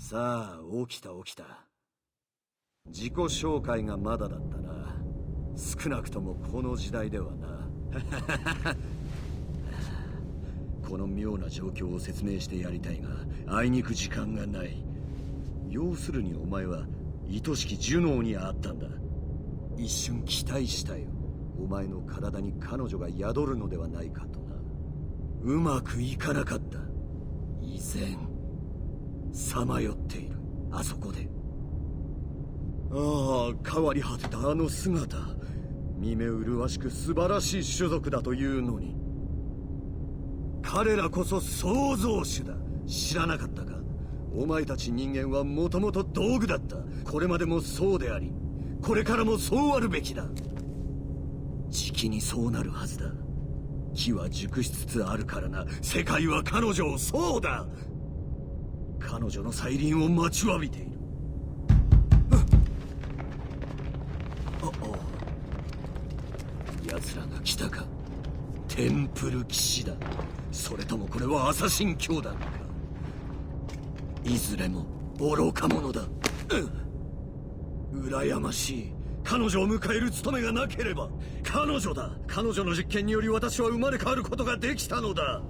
さあ、起きた起きた。自己紹介がまだだったな。少なくともこの時代ではな。この妙な状況を説明してやりたいが、あいにく時間がない。要するにお前は愛しきジュノーに会ったんだ。一瞬期待したよ。お前の体に彼女が宿るのではないかとな。うまくいかなかった。依然さまよっている、あそこで。ああ、変わり果てたあの姿。見目麗しく素晴らしい種族だというのに。彼らこそ創造主だ。知らなかったか？お前たち人間はもともと道具だった。これまでもそうであり、これからもそうあるべきだ。じきにそうなるはずだ。木は熟しつつあるからな。世界は彼女を、そうだ、彼女の再臨を待ちわびている。奴らが来たか。テンプル騎士だ。それともこれはアサシン教団か。いずれも愚か者だ。羨ましい。彼女を迎える務めがなければ。彼女だ。彼女の実験により私は生まれ変わることができたのだ。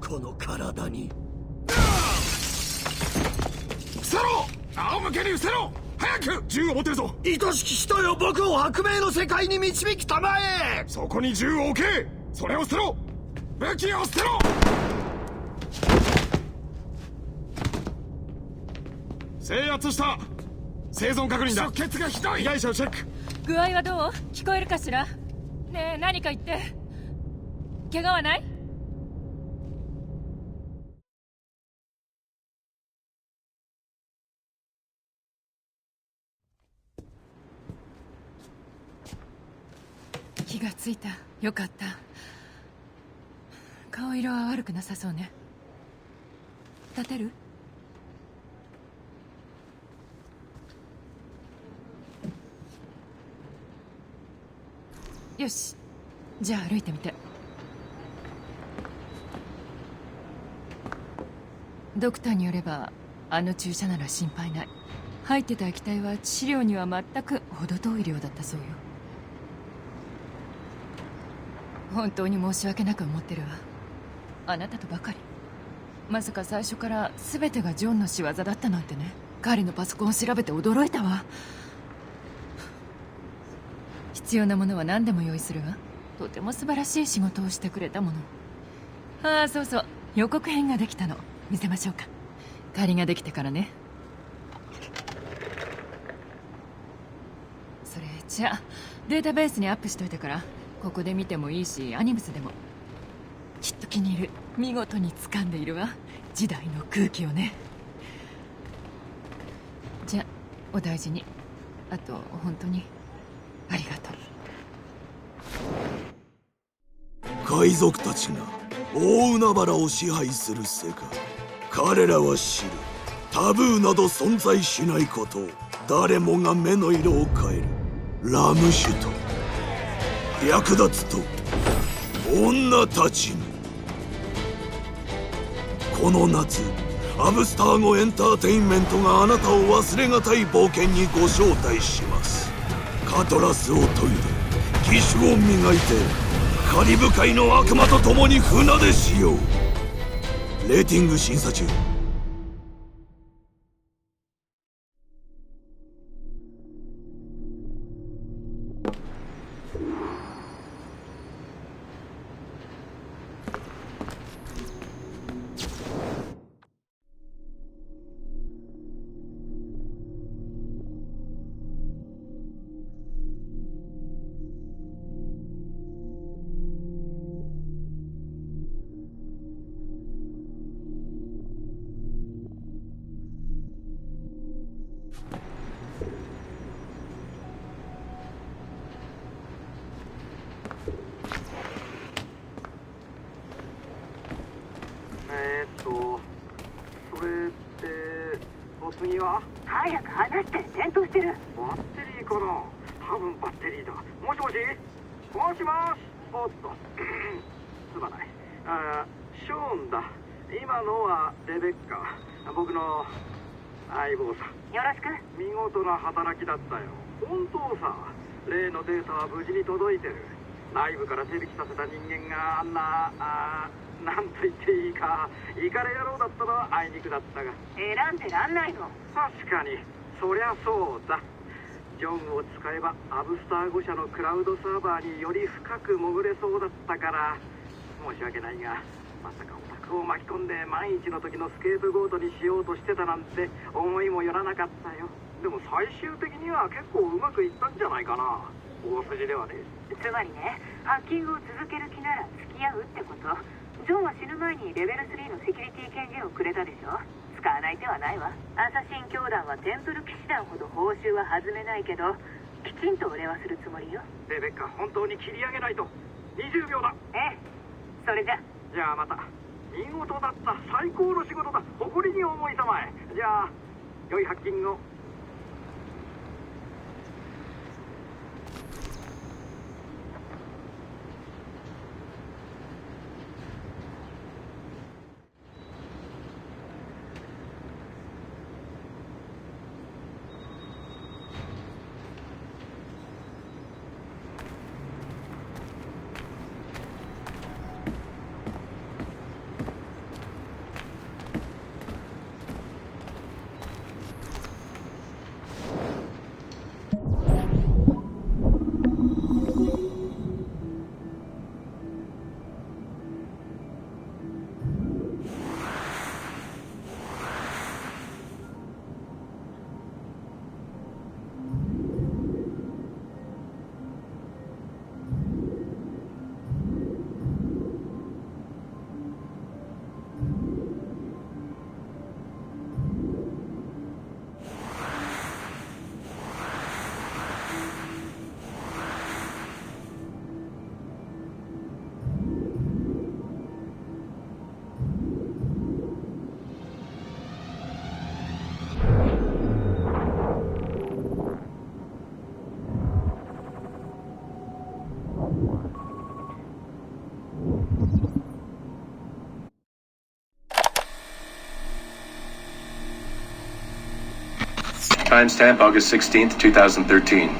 この体に。伏せろ！仰向けに伏せろ！早く！銃を持ってるぞ！愛しき人よ、僕を悪名の世界に導きたまえ！そこに銃を置け！それを捨てろ！武器を捨てろ！制圧した。生存確認だ。出血がひどい。被害者をチェック。具合はどう？聞こえるかしら？ねえ、何か言って。怪我はない？気がついた。よかった。顔色は悪くなさそうね。立てる？よし、じゃあ歩いてみて。ドクターによればあの注射なら心配ない。入ってた液体は致死量には全く程遠い量だったそうよ。本当に申し訳なく思ってるわ。あなたとばかり。まさか最初から全てがジョンの仕業だったなんてね。彼のパソコンを調べて驚いたわ。必要なものは何でも用意するわ。とても素晴らしい仕事をしてくれたもの。ああ、そうそう、予告編ができたの。見せましょうか。仮ができてからね。それじゃあデータベースにアップしといたから、ここで見てもいいし、アニムスでも。きっと気に入る。見事に掴んでいるわ、時代の空気をね。じゃあお大事に。あと本当にありがとう。海賊たちが大海原を支配する世界。彼らは知る。タブーなど存在しないことを。誰もが目の色を変える。ラム酒と略奪と女たちに。この夏、アブスターゴエンターテインメントがあなたを忘れがたい冒険にご招待します。カトラスを研いで、義手を磨いて、カリブ海の悪魔と共に船出しよう。レーティング審査中。それってお次は？早く話して。転倒してる。バッテリーかな。多分バッテリーだ。もしもし、もしもし。おっとすまない。ショーンだ。今のはレベッカ、僕の相棒さん、よろしく。見事な働きだったよ。本当さ、例のデータは無事に届いてる。内部から手引きさせた人間があんななんと言っていいか、イカレ野郎だったのはあいにくだったが。選んでらんないの。確かに、そりゃそうだ。ジョンを使えばアブスター5社のクラウドサーバーにより深く潜れそうだったから、申し訳ないが、まさかオタクを巻き込んで万一の時のスケープゴートにしようとしてたなんて思いもよらなかったよ。でも最終的には結構うまくいったんじゃないかな。大筋ではね。つまりね、ハッキングを続ける気なら付き合うってこと。ジョンは死ぬ前にレベル3のセキュリティ権限をくれたでしょ。使わない手はないわ。アサシン教団はテンプル騎士団ほど報酬は弾めないけど、きちんとお礼はするつもりよ。レベッカ、本当に切り上げないと。20秒だ。ええ、それじゃ。じゃあまた。見事だった。最高の仕事だ。誇りに思いたまえ。じゃあ良いハッキングを。Timestamp August 16th, 2013.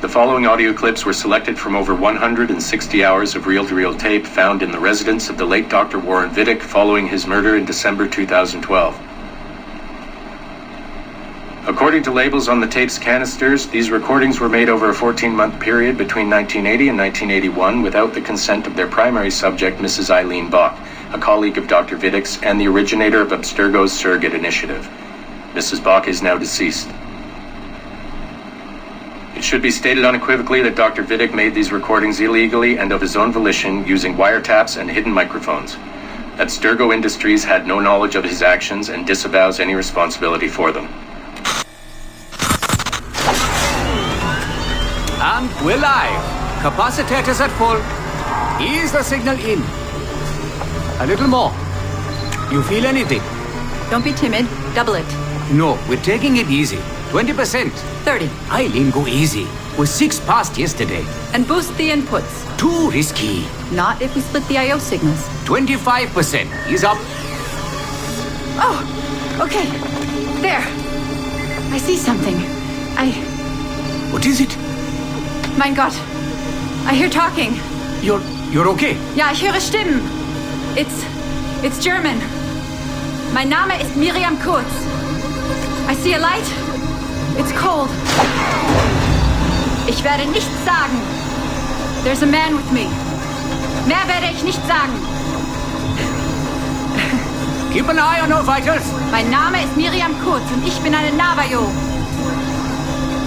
The following audio clips were selected from over 160 hours of reel-to-reel tape found in the residence of the late Dr. Warren Vidic following his murder in December 2012. According to labels on the tape's canisters, these recordings were made over a 14-month period between 1980 and 1981 without the consent of their primary subject, Mrs. Eileen Bach, a colleague of Dr. Vidic's and the originator of Abstergo's surrogate initiative. Mrs. Bach is now deceased. It should be stated unequivocally that Dr. Vidic made these recordings illegally and of his own volition using wiretaps and hidden microphones. Abstergo Industries had no knowledge of his actions and disavows any responsibility for them. And we're live. Capacitors at full. Ease the signal in. A little more. You feel anything? Don't be timid. Double it. No, we're taking it easy. 20%. 30. Eileen, go easy. We're 6 past yesterday. And boost the inputs. Too risky. Not if we split the I/O signals. 25%. Ease up. Oh, okay. There. I see something. What is it? Mein Gott. I hear talking. You're okay? Ja, ich höre Stimmen. It's German. Mein Name ist Miriam Kurz. I see a light. It's cold. Ich werde nichts sagen. There's a man with me. Mehr werde ich nicht sagen. Keep an eye on our vitals. Mein Name ist Miriam Kurz und ich bin eine Navajo.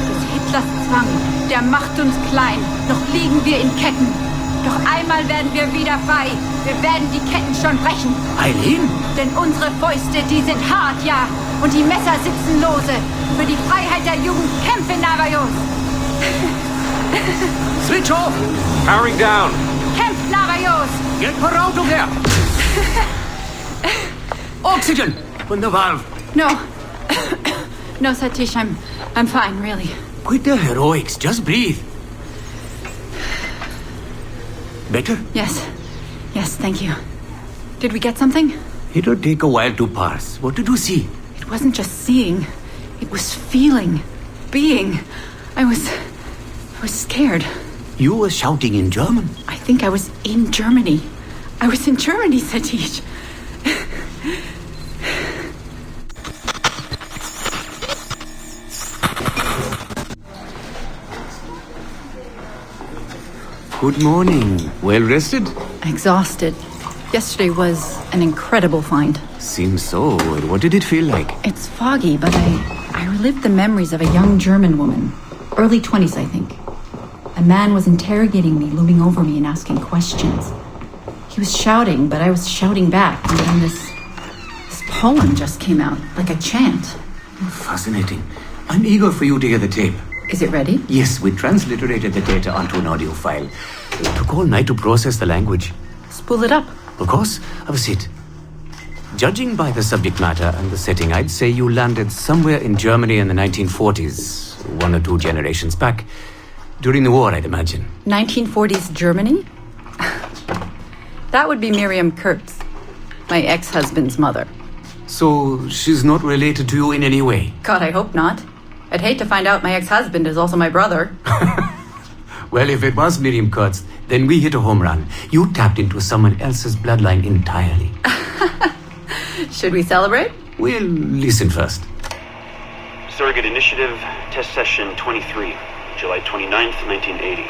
Des Hitlers Zwang, der macht uns klein. Noch liegen wir in Ketten. Doch einmal werden wir wieder frei. Wir werden die Ketten schon brechen. Eileen? Denn unsere Fäuste, die sind hart, ja. Und die Messer sitzen lose. Für die Freiheit der Jugend kämpfen Navajos. Switch off. Powering down. Kämpft Navajos. Get her out of there. Oxygen. Open the valve. No. No, Satish, I'm fine, really. Quit the heroics. Just breathe. Better? Yes. Yes, thank you. Did we get something? It'll take a while to parse. What did you see? It It wasn't just seeing. It was feeling. Being. I was scared. You were shouting in German? I think I was in Germany. I was in Germany, Satish. Good morning. Well rested? Exhausted. Yesterday was an incredible find. Seems so. What did it feel like? It's foggy, but I relived the memories of a young German woman. Early 20s, I think. A man was interrogating me, looming over me and asking questions. He was shouting, but I was shouting back, and then this poem just came out, like a chant. Fascinating. I'm eager for you to hear the tape. Is it ready? Yes, we transliterated the data onto an audio file. It took all night to process the language. Spool it up. Of course. Have a seat. Judging by the subject matter and the setting, I'd say you landed somewhere in Germany in the 1940s, 1 or 2 generations back. During the war, I'd imagine. 1940s Germany? That would be Miriam Kurtz, my ex-husband's mother. So she's not related to you in any way? God, I hope not. I'd hate to find out my ex-husband is also my brother. Well, if it was Miriam Kurtz, then we hit a home run. You tapped into someone else's bloodline entirely. Should we celebrate? We'll listen first. Surrogate Initiative, Test Session 23, July 29th, 1980.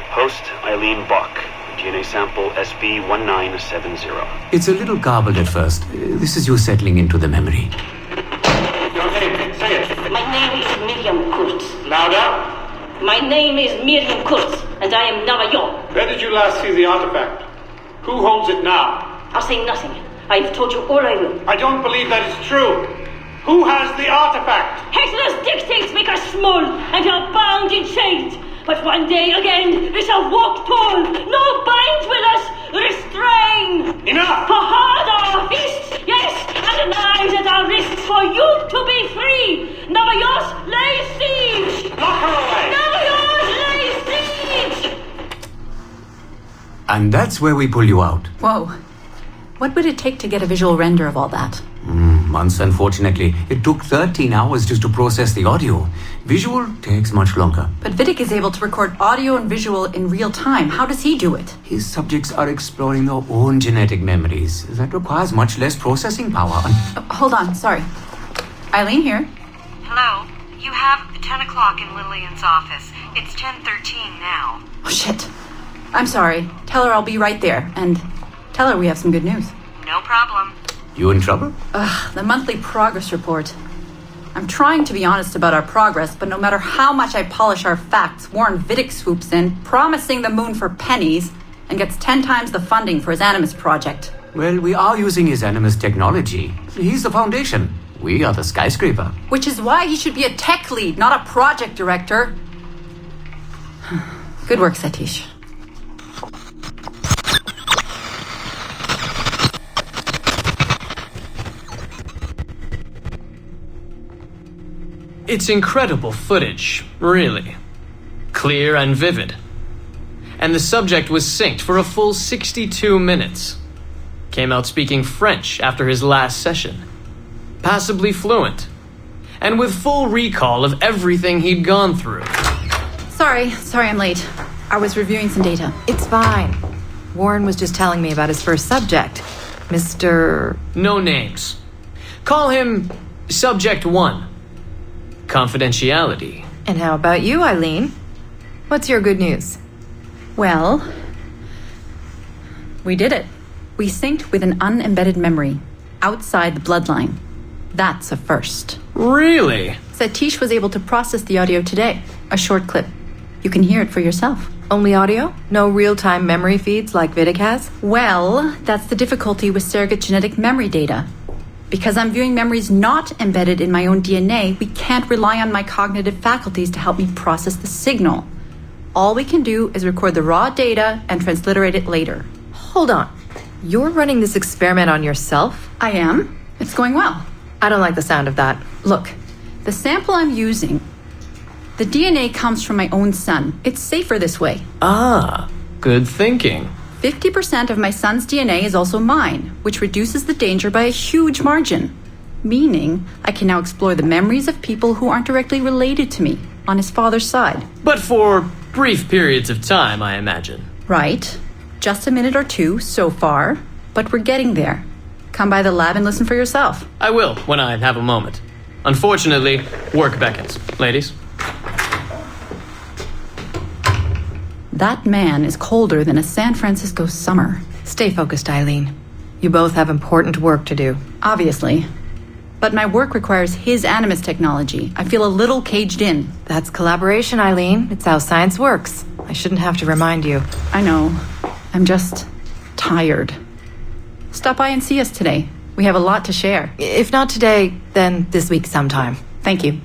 Host, Eileen Bach. DNA sample SB1970. It's a little garbled at first. This is you settling into the memory. Your name, say it. My name is Miriam Kurtz. Louder. My name is Miriam Kurtz, and I am Navajo. Where did you last see the artifact? Who holds it now? I'll say nothing. I've told you all I will. I don't believe that is true. Who has the artifact? Hexler's dictates make us small, and we are bound in chains. But one day again, we shall walk tall. No binds will us restrain. Enough! For hard our fists, yes, and the knives at our wrists for you to be free. Navajos lay siege. Lock her away. Navajos lay siege. And that's where we pull you out. Whoa. What would it take to get a visual render of all that? Months, unfortunately. It took 13 hours just to process the audio. Visual takes much longer. But Vidic is able to record audio and visual in real time. How does he do it? His subjects are exploring their own genetic memories. That requires much less processing power. Hold on, sorry. Eileen here. Hello. You have 10 o'clock in Lillian's office. It's 10:13 now. Oh, shit. I'm sorry. Tell her I'll be right there. And tell her we have some good news. No problem. You in trouble? The monthly progress report. I'm trying to be honest about our progress, but no matter how much I polish our facts, Warren Vidic swoops in, promising the moon for pennies, and gets 10 times the funding for his Animus project. Well, we are using his Animus technology. He's the foundation. We are the skyscraper. Which is why he should be a tech lead, not a project director. Good work, Satish. It's incredible footage, really. Clear and vivid. And the subject was synced for a full 62 minutes. Came out speaking French after his last session. Passably fluent. And with full recall of everything he'd gone through. Sorry I'm late. I was reviewing some data. It's fine. Warren was just telling me about his first subject, Mr. No names. Call him Subject 1. Confidentiality. And how about you, Eileen? What's your good news? Well, we did it. We synced with an unembedded memory outside the bloodline. That's a first. Really? Satish was able to process the audio today. A short clip. You can hear it for yourself. Only audio? No real-time memory feeds like Vidic has? Well, that's the difficulty with surrogate genetic memory data. Because I'm viewing memories not embedded in my own DNA, we can't rely on my cognitive faculties to help me process the signal. All we can do is record the raw data and transliterate it later. Hold on. You're running this experiment on yourself? I am. It's going well. I don't like the sound of that. Look, the sample I'm using, the DNA comes from my own son. It's safer this way. Ah, good thinking. 50% of my son's DNA is also mine, which reduces the danger by a huge margin. Meaning, I can now explore the memories of people who aren't directly related to me, on his father's side. But for brief periods of time, I imagine. Right. Just a minute or two so far, but we're getting there. Come by the lab and listen for yourself. I will, when I have a moment. Unfortunately, work beckons. Ladies? That man is colder than a San Francisco summer. Stay focused, Eileen. You both have important work to do. Obviously. But my work requires his animus technology. I feel a little caged in. That's collaboration, Eileen. It's how science works. I shouldn't have to remind you. I know. I'm just tired. Stop by and see us today. We have a lot to share. If not today, then this week sometime. Thank you.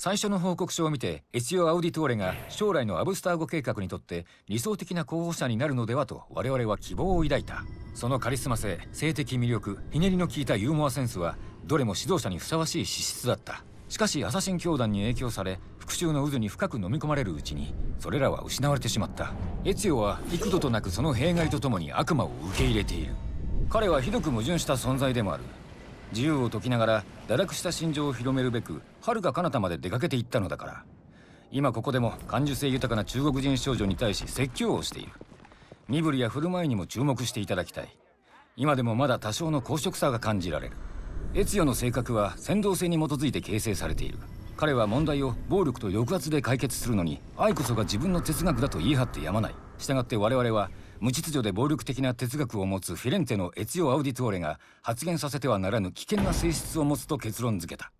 最初の報告書を見てエチオ・アウディトーレが将来のアブスター語計画にとって理想的な候補者になるのではと我々は希望を抱いた。そのカリスマ性、性的魅力、ひねりの効いたユーモアセンスはどれも指導者にふさわしい資質だった。しかしアサシン教団に影響され復讐の渦に深く飲み込まれるうちにそれらは失われてしまった。エチオは幾度となくその弊害とともに悪魔を受け入れている。彼はひどく矛盾した存在でもある。自由を解きながら堕落した心情を広めるべく遥か彼方まで出かけていったのだから。今ここでも感受性豊かな中国人少女に対し説教をしている。身振りや振る舞いにも注目していただきたい。今でもまだ多少の公職さが感じられる。エツヨの性格は先導性に基づいて形成されている。彼は問題を暴力と抑圧で解決するのに愛こそが自分の哲学だと言い張ってやまない。したがって我々は無秩序で暴力的な哲学を持つフィレンツェのエチオ・アウディトーレが発言させてはならぬ危険な性質を持つと結論付けた。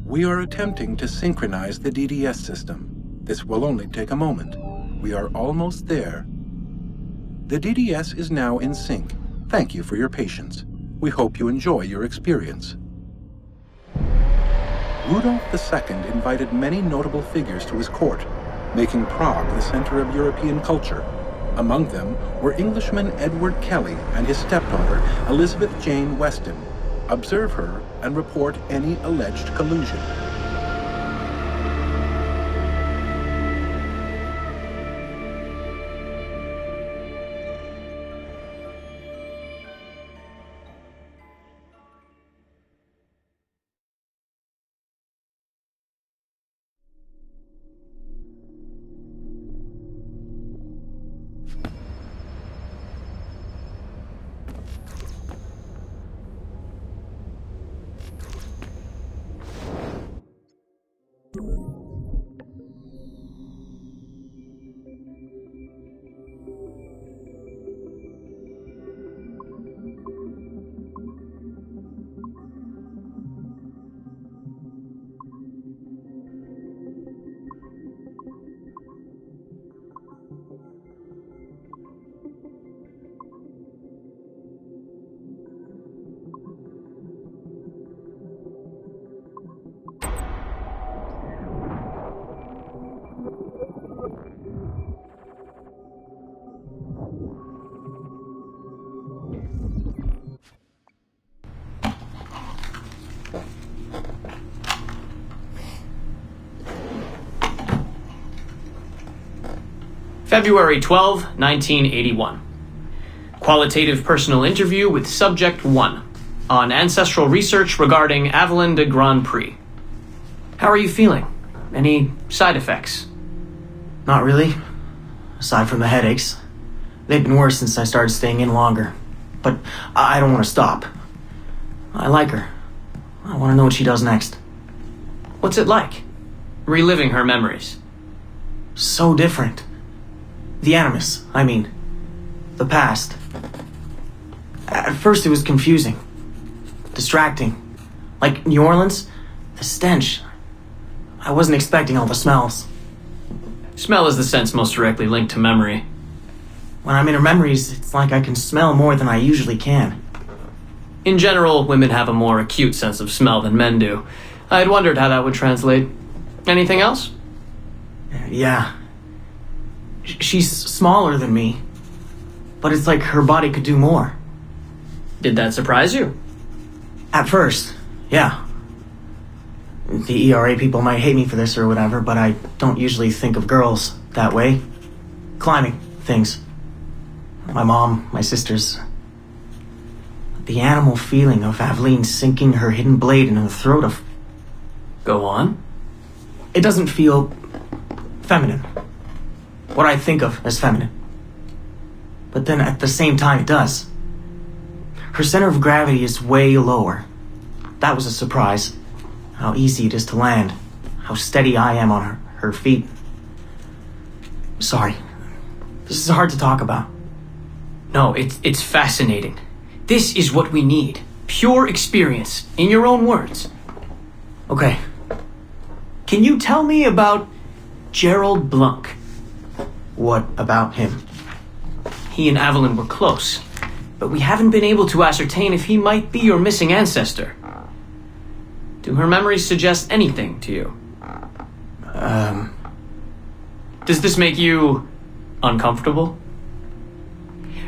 We are attempting to synchronize the DDS system. This will only take a moment. We are almost there. The DDS is now in sync. Thank you for your patience. We hope you enjoy your experience. Rudolf II invited many notable figures to his court, making Prague the center of European culture. Among them were Englishman Edward Kelly and his stepdaughter Elizabeth Jane Weston. Observe her and report any alleged collusion. February 12, 1981. Qualitative personal interview with Subject 1 on ancestral research regarding Avalon de Grand Prix. How are you feeling? Any side effects? Not really. Aside from the headaches. They've been worse since I started staying in longer. But I don't want to stop. I like her. I want to know what she does next. What's it like? Reliving her memories. So different. The Animus, I mean. The past. At first it was confusing. Distracting. Like New Orleans, the stench. I wasn't expecting all the smells. Smell is the sense most directly linked to memory. When I'm in her memories, it's like I can smell more than I usually can. In general, women have a more acute sense of smell than men do. I had wondered how that would translate. Anything else? Yeah. She's smaller than me. But it's like her body could do more. Did that surprise you? At first, yeah. The ERA people might hate me for this or whatever, but I don't usually think of girls that way. Climbing things. My mom, my sisters. The animal feeling of Aveline sinking her hidden blade into the throat of... Go on. It doesn't feel feminine. What I think of as feminine. But then at the same time it does. Her center of gravity is way lower. That was a surprise. How easy it is to land. How steady I am on her feet. Sorry. This is hard to talk about. No, it's fascinating. This is what we need. Pure experience, in your own words. Okay. Can you tell me about Gerald Blanc? What about him? He and Avalon were close, but we haven't been able to ascertain if he might be your missing ancestor. Do her memories suggest anything to you? Does this make you uncomfortable?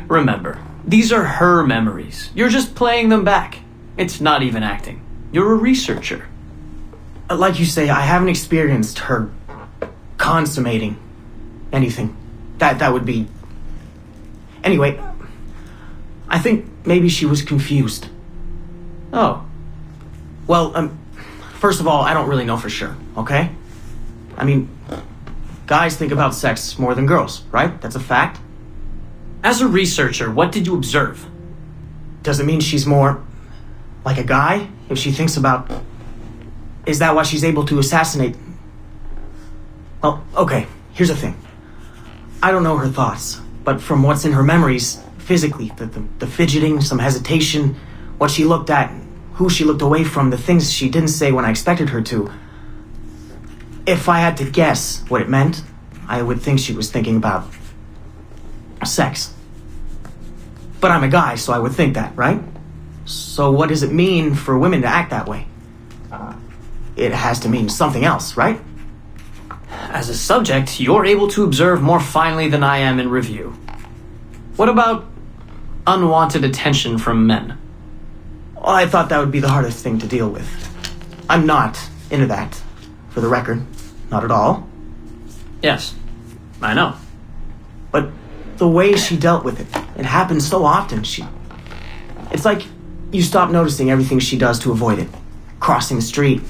Remember, these are her memories. You're just playing them back. It's not even acting. You're a researcher. Like you say, I haven't experienced her consummating anything. That would be... Anyway, I think maybe she was confused. Oh. Well, first of all, I don't really know for sure, okay? I mean, guys think about sex more than girls, right? That's a fact. As a researcher, what did you observe? Does it mean she's more like a guy if she thinks about... Is that why she's able to assassinate... Well, okay, here's the thing. I don't know her thoughts, but from what's in her memories, physically, the fidgeting, some hesitation, what she looked at, who she looked away from, the things she didn't say when I expected her to. If I had to guess what it meant, I would think she was thinking about sex. But I'm a guy, so I would think that, right? So what does it mean for women to act that way? It has to mean something else, right? As a subject, you're able to observe more finely than I am in review. What about unwanted attention from men? Well, I thought that would be the hardest thing to deal with. I'm not into that, for the record. Not at all. Yes, I know. But the way she dealt with it happens so often. It's like you stop noticing everything she does to avoid it. Crossing the street,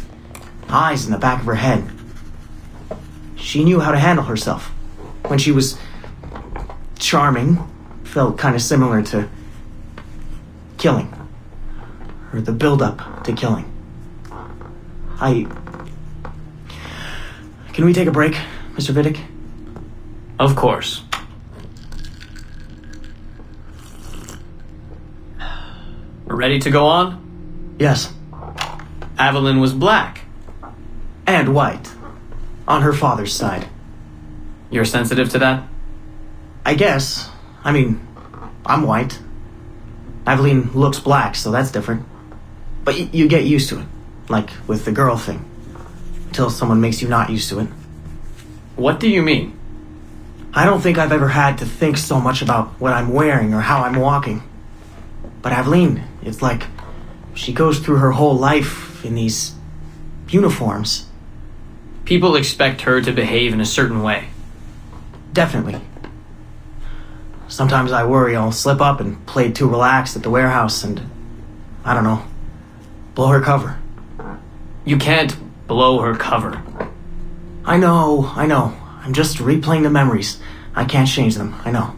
eyes in the back of her head. She knew how to handle herself. When she was charming, felt kind of similar to killing. Or the build-up to killing. Can we take a break, Mr. Vidic? Of course. Ready to go on? Yes. Avalon was black. And white. On her father's side. You're sensitive to that? I guess. I mean, I'm white. Aveline looks black, so that's different. But you get used to it. Like with the girl thing. Until someone makes you not used to it. What do you mean? I don't think I've ever had to think so much about what I'm wearing or how I'm walking. But Aveline, it's like she goes through her whole life in these uniforms. People expect her to behave in a certain way. Definitely. Sometimes I worry I'll slip up and play too relaxed at the warehouse and, I don't know, blow her cover. You can't blow her cover. I know. I'm just replaying the memories. I can't change them, I know.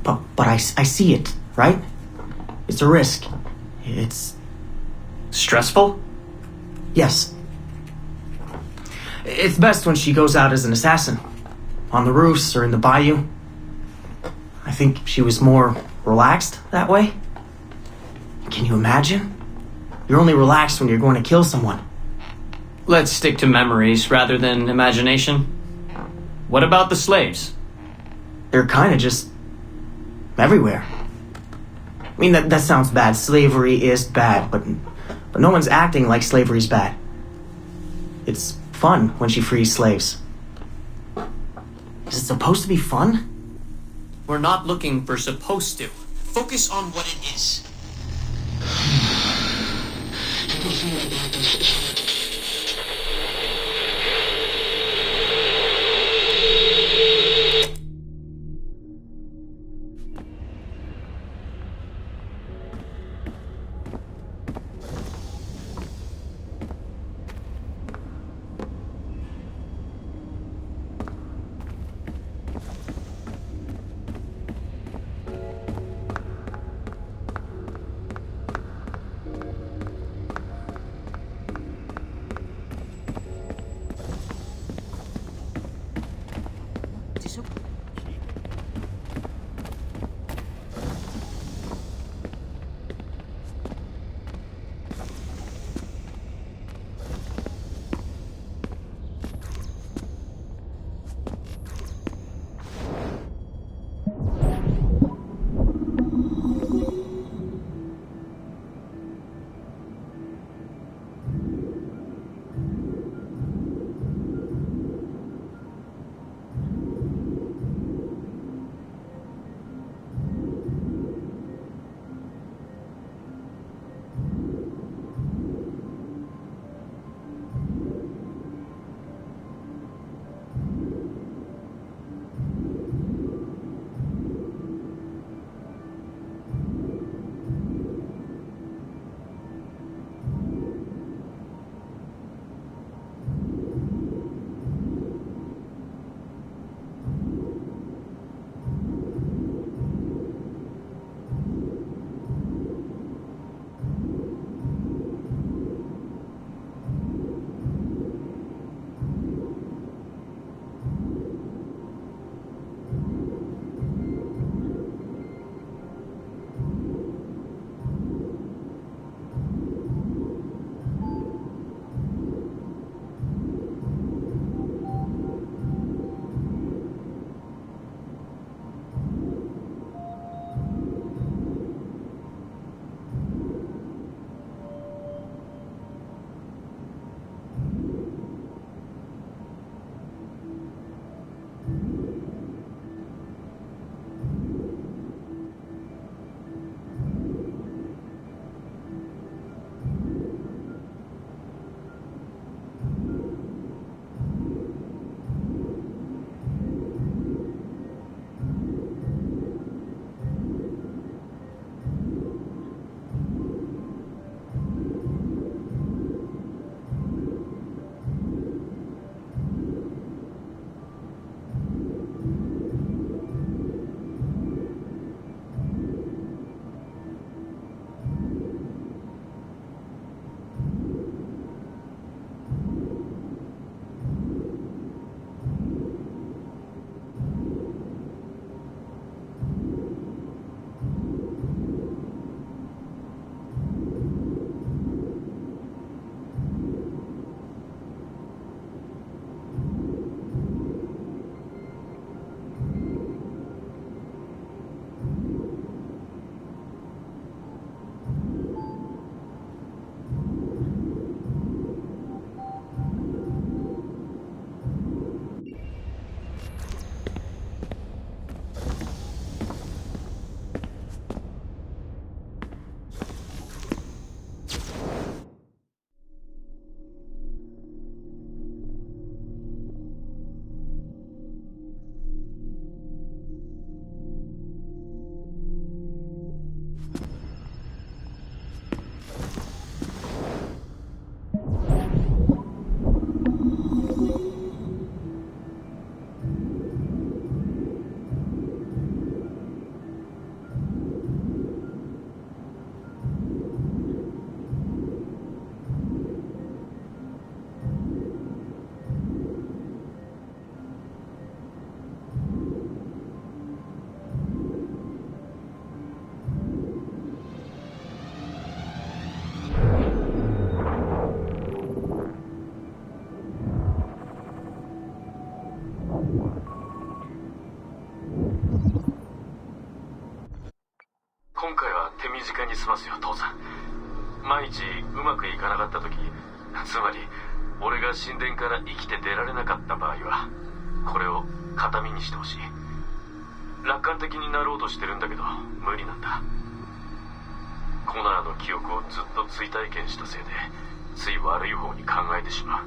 But I see it, right? It's a risk. It's... stressful? Yes. It's best when she goes out as an assassin. On the roofs or in the bayou. I think she was more relaxed that way. Can you imagine? You're only relaxed when you're going to kill someone. Let's stick to memories rather than imagination. What about the slaves? They're kind of just... everywhere. I mean, that sounds bad. Slavery is bad, but no one's acting like slavery's bad. It's fun when she frees slaves. Is it supposed to be fun? We're not looking for supposed to. Focus on what it is. に済ますよ、父さん。万一うまくいかなかった時、つまり俺が神殿から生きて出られなかった場合は、これを形見にしてほしい。楽観的になろうとしてるんだけど無理なんだ。コナーの記憶をずっと追体験したせいでつい悪い方に考えてしまう。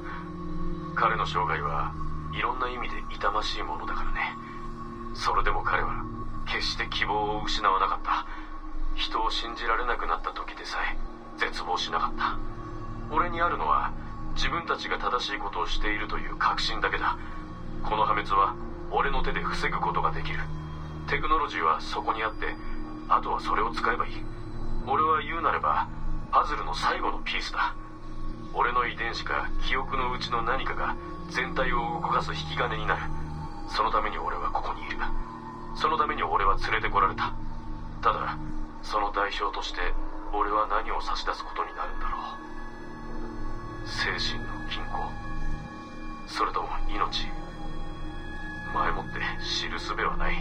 彼の生涯はいろんな意味で痛ましいものだからね。それでも彼は決して希望を失わなかった。人を信じられなくなった時でさえ絶望しなかった。俺にあるのは自分たちが正しいことをしているという確信だけだ。この破滅は俺の手で防ぐことができる。テクノロジーはそこにあって、あとはそれを使えばいい。俺は言うなればパズルの最後のピースだ。俺の遺伝子か記憶のうちの何かが全体を動かす引き金になる。そのために俺はここにいる。そのために俺は連れてこられた。ただその代償として俺は何を差し出すことになるんだろう。精神の均衡、それとも命。前もって知る術はない。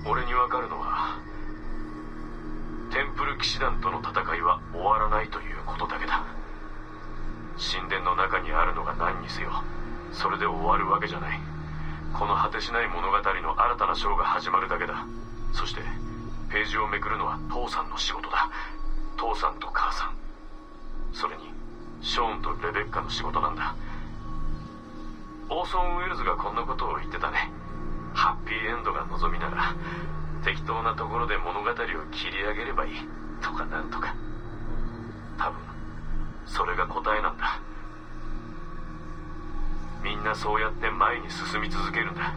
俺にわかるのはテンプル騎士団との戦いは終わらないということだけだ。神殿の中にあるのが何にせよそれで終わるわけじゃない。この果てしない物語の新たな章が始まるだけだ。そしてページをめくるのは父さんの仕事だ。父さんと母さん、それにショーンとレベッカの仕事なんだ。オーソン・ウェルズがこんなことを言ってたね。ハッピーエンドが望みなら適当なところで物語を切り上げればいいとかなんとか。多分それが答えなんだ。みんなそうやって前に進み続けるんだ。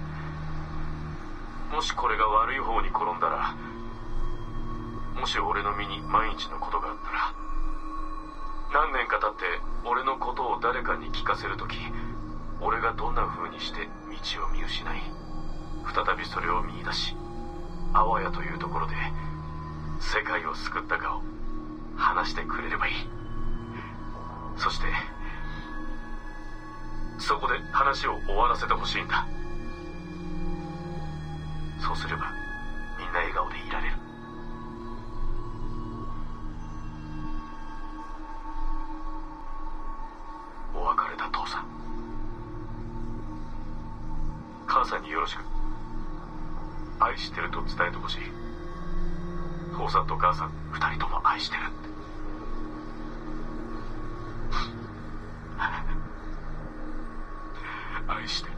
もしこれが悪い方に転んだら、もし俺の身に万一のことがあったら、何年か経って俺のことを誰かに聞かせるとき、俺がどんな風にして道を見失い再びそれを見出し、あわやというところで世界を救ったかを話してくれればいい。そしてそこで話を終わらせてほしいんだ。そうすればみんな笑顔でいられる。お別れだ父さん。母さんによろしく。愛してると伝えてほしい。父さんと母さん二人とも愛してるって。愛してる。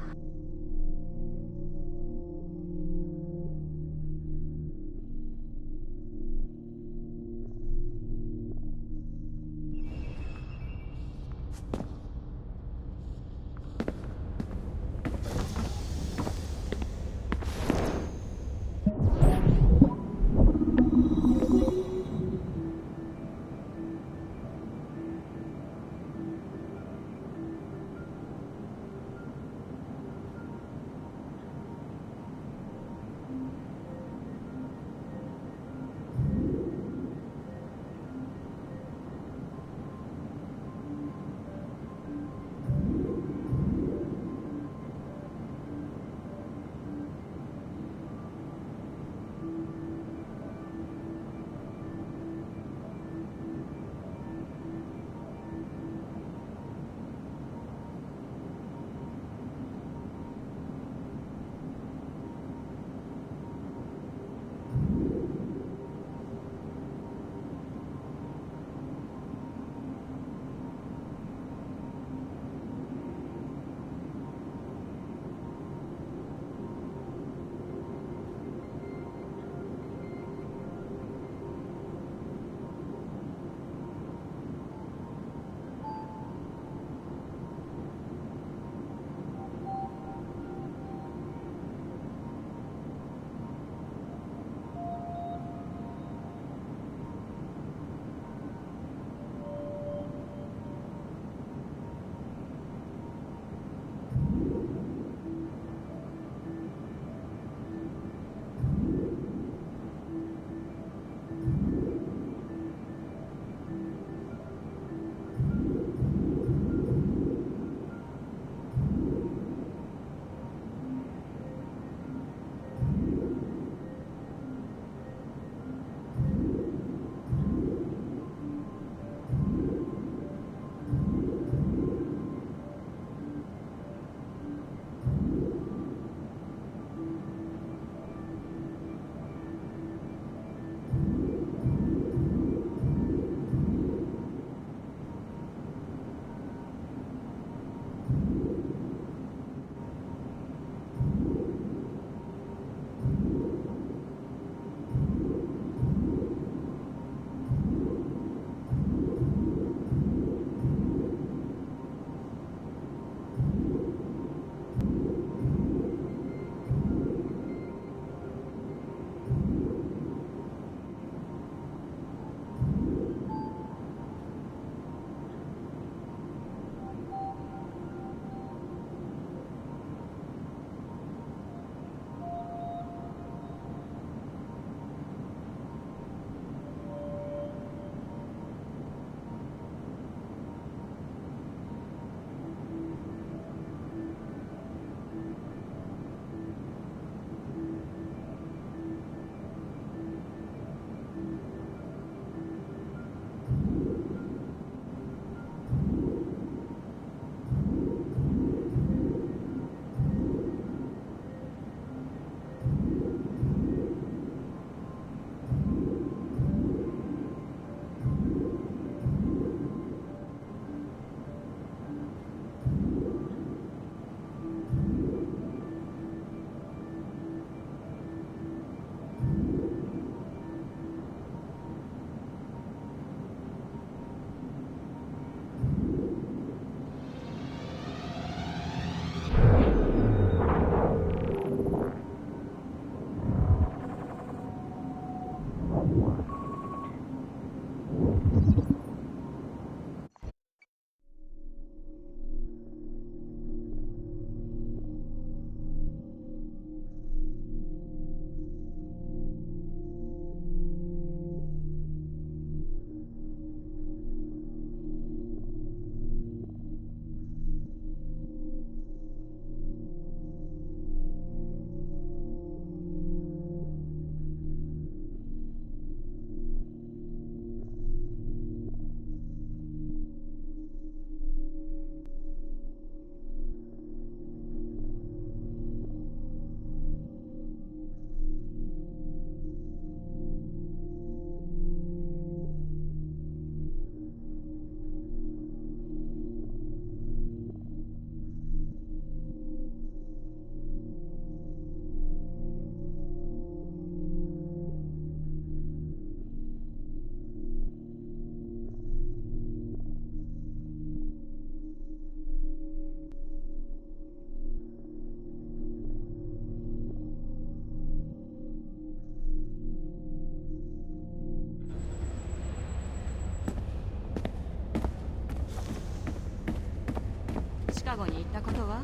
カゴに行ったことは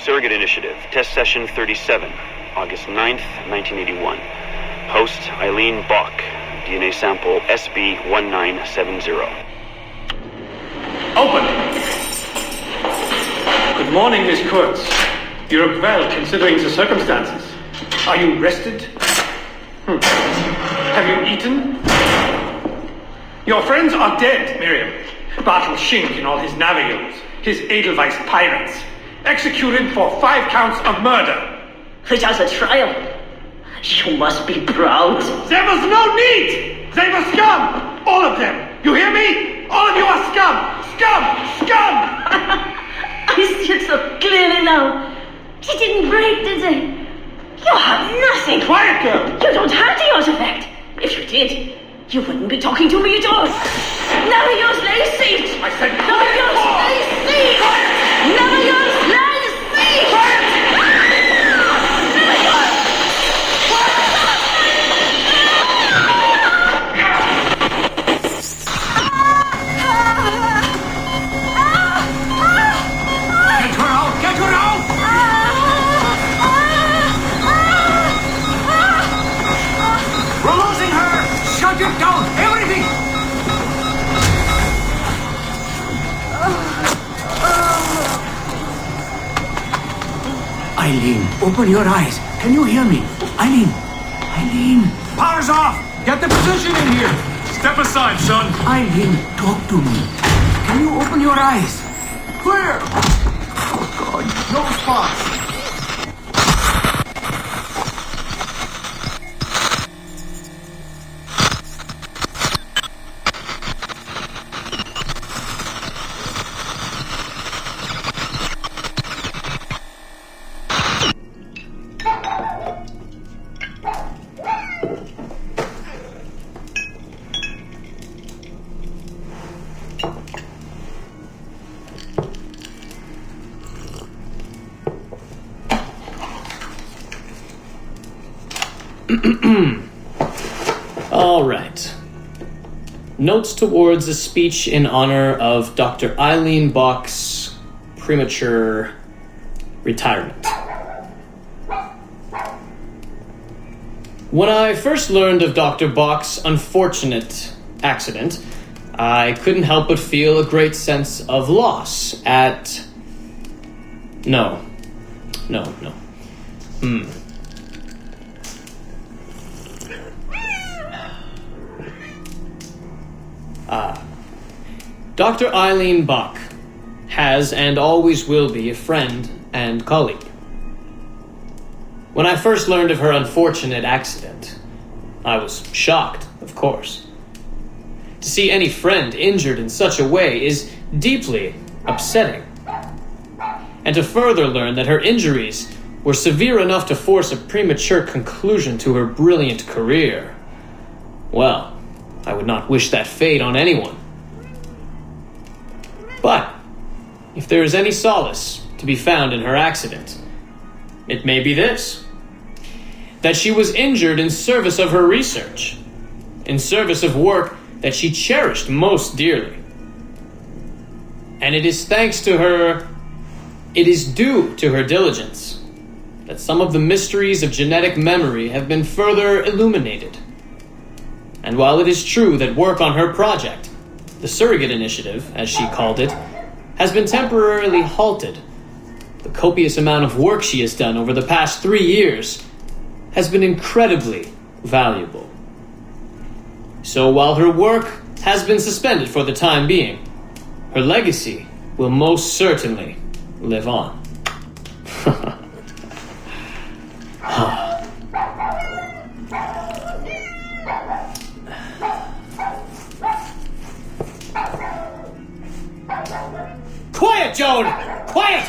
？Surrogate Initiative, Test Session 37, August 9th, 1981. Host Eileen Bach, DNA sample SB1970. Open! Good morning, Miss Kurtz. You look well, considering the circumstances. Are you rested? Have you eaten? Your friends are dead, Miriam. Bartel Schink and all his Navajos, his Edelweiss pirates. Executed for 5 counts of murder. It has a trial. You must be proud. There was no need! They were scum! All of them! You hear me? All of you are scum! Scum! Scum! I see it so clearly now. He didn't break, did they? You have nothing. Quiet, girl! You don't have the artifact. If you did, you wouldn't be talking to me at all. Never use lay seat. I said never use lay seat. Never use lay seat. Never use. Eileen, open your eyes. Can you hear me? Eileen! Eileen! Power's off! Get the position in here! Step aside, son! Eileen, talk to me. Can you open your eyes? Clear! Oh, God. No response. All right. Notes towards a speech in honor of Dr. Eileen Bach's premature retirement. When I first learned of Dr. Bach's unfortunate accident, I couldn't help but feel a great sense of loss at... No. Dr. Eileen Bach has and always will be a friend and colleague. When I first learned of her unfortunate accident, I was shocked, of course. To see any friend injured in such a way is deeply upsetting. And to further learn that her injuries were severe enough to force a premature conclusion to her brilliant career, well, I would not wish that fate on anyone. But if there is any solace to be found in her accident, it may be this: that she was injured in service of her research, in service of work that she cherished most dearly. And it is due to her diligence that some of the mysteries of genetic memory have been further illuminated. And while it is true that work on her project, the Surrogate Initiative, as she called it, has been temporarily halted, the copious amount of work she has done over the past 3 years has been incredibly valuable. So while her work has been suspended for the time being, her legacy will most certainly live on. Quiet, Joan! Quiet!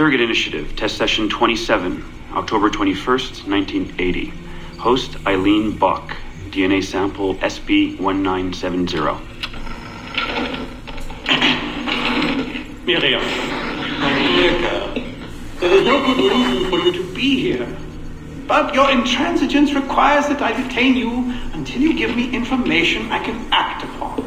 Surrogate Initiative, Test Session 27, October 21st, 1980. Host Eileen Bach, DNA sample SB1970. Miriam, my dear girl, there is no good reason for you to be here. But your intransigence requires that I detain you until you give me information I can act upon.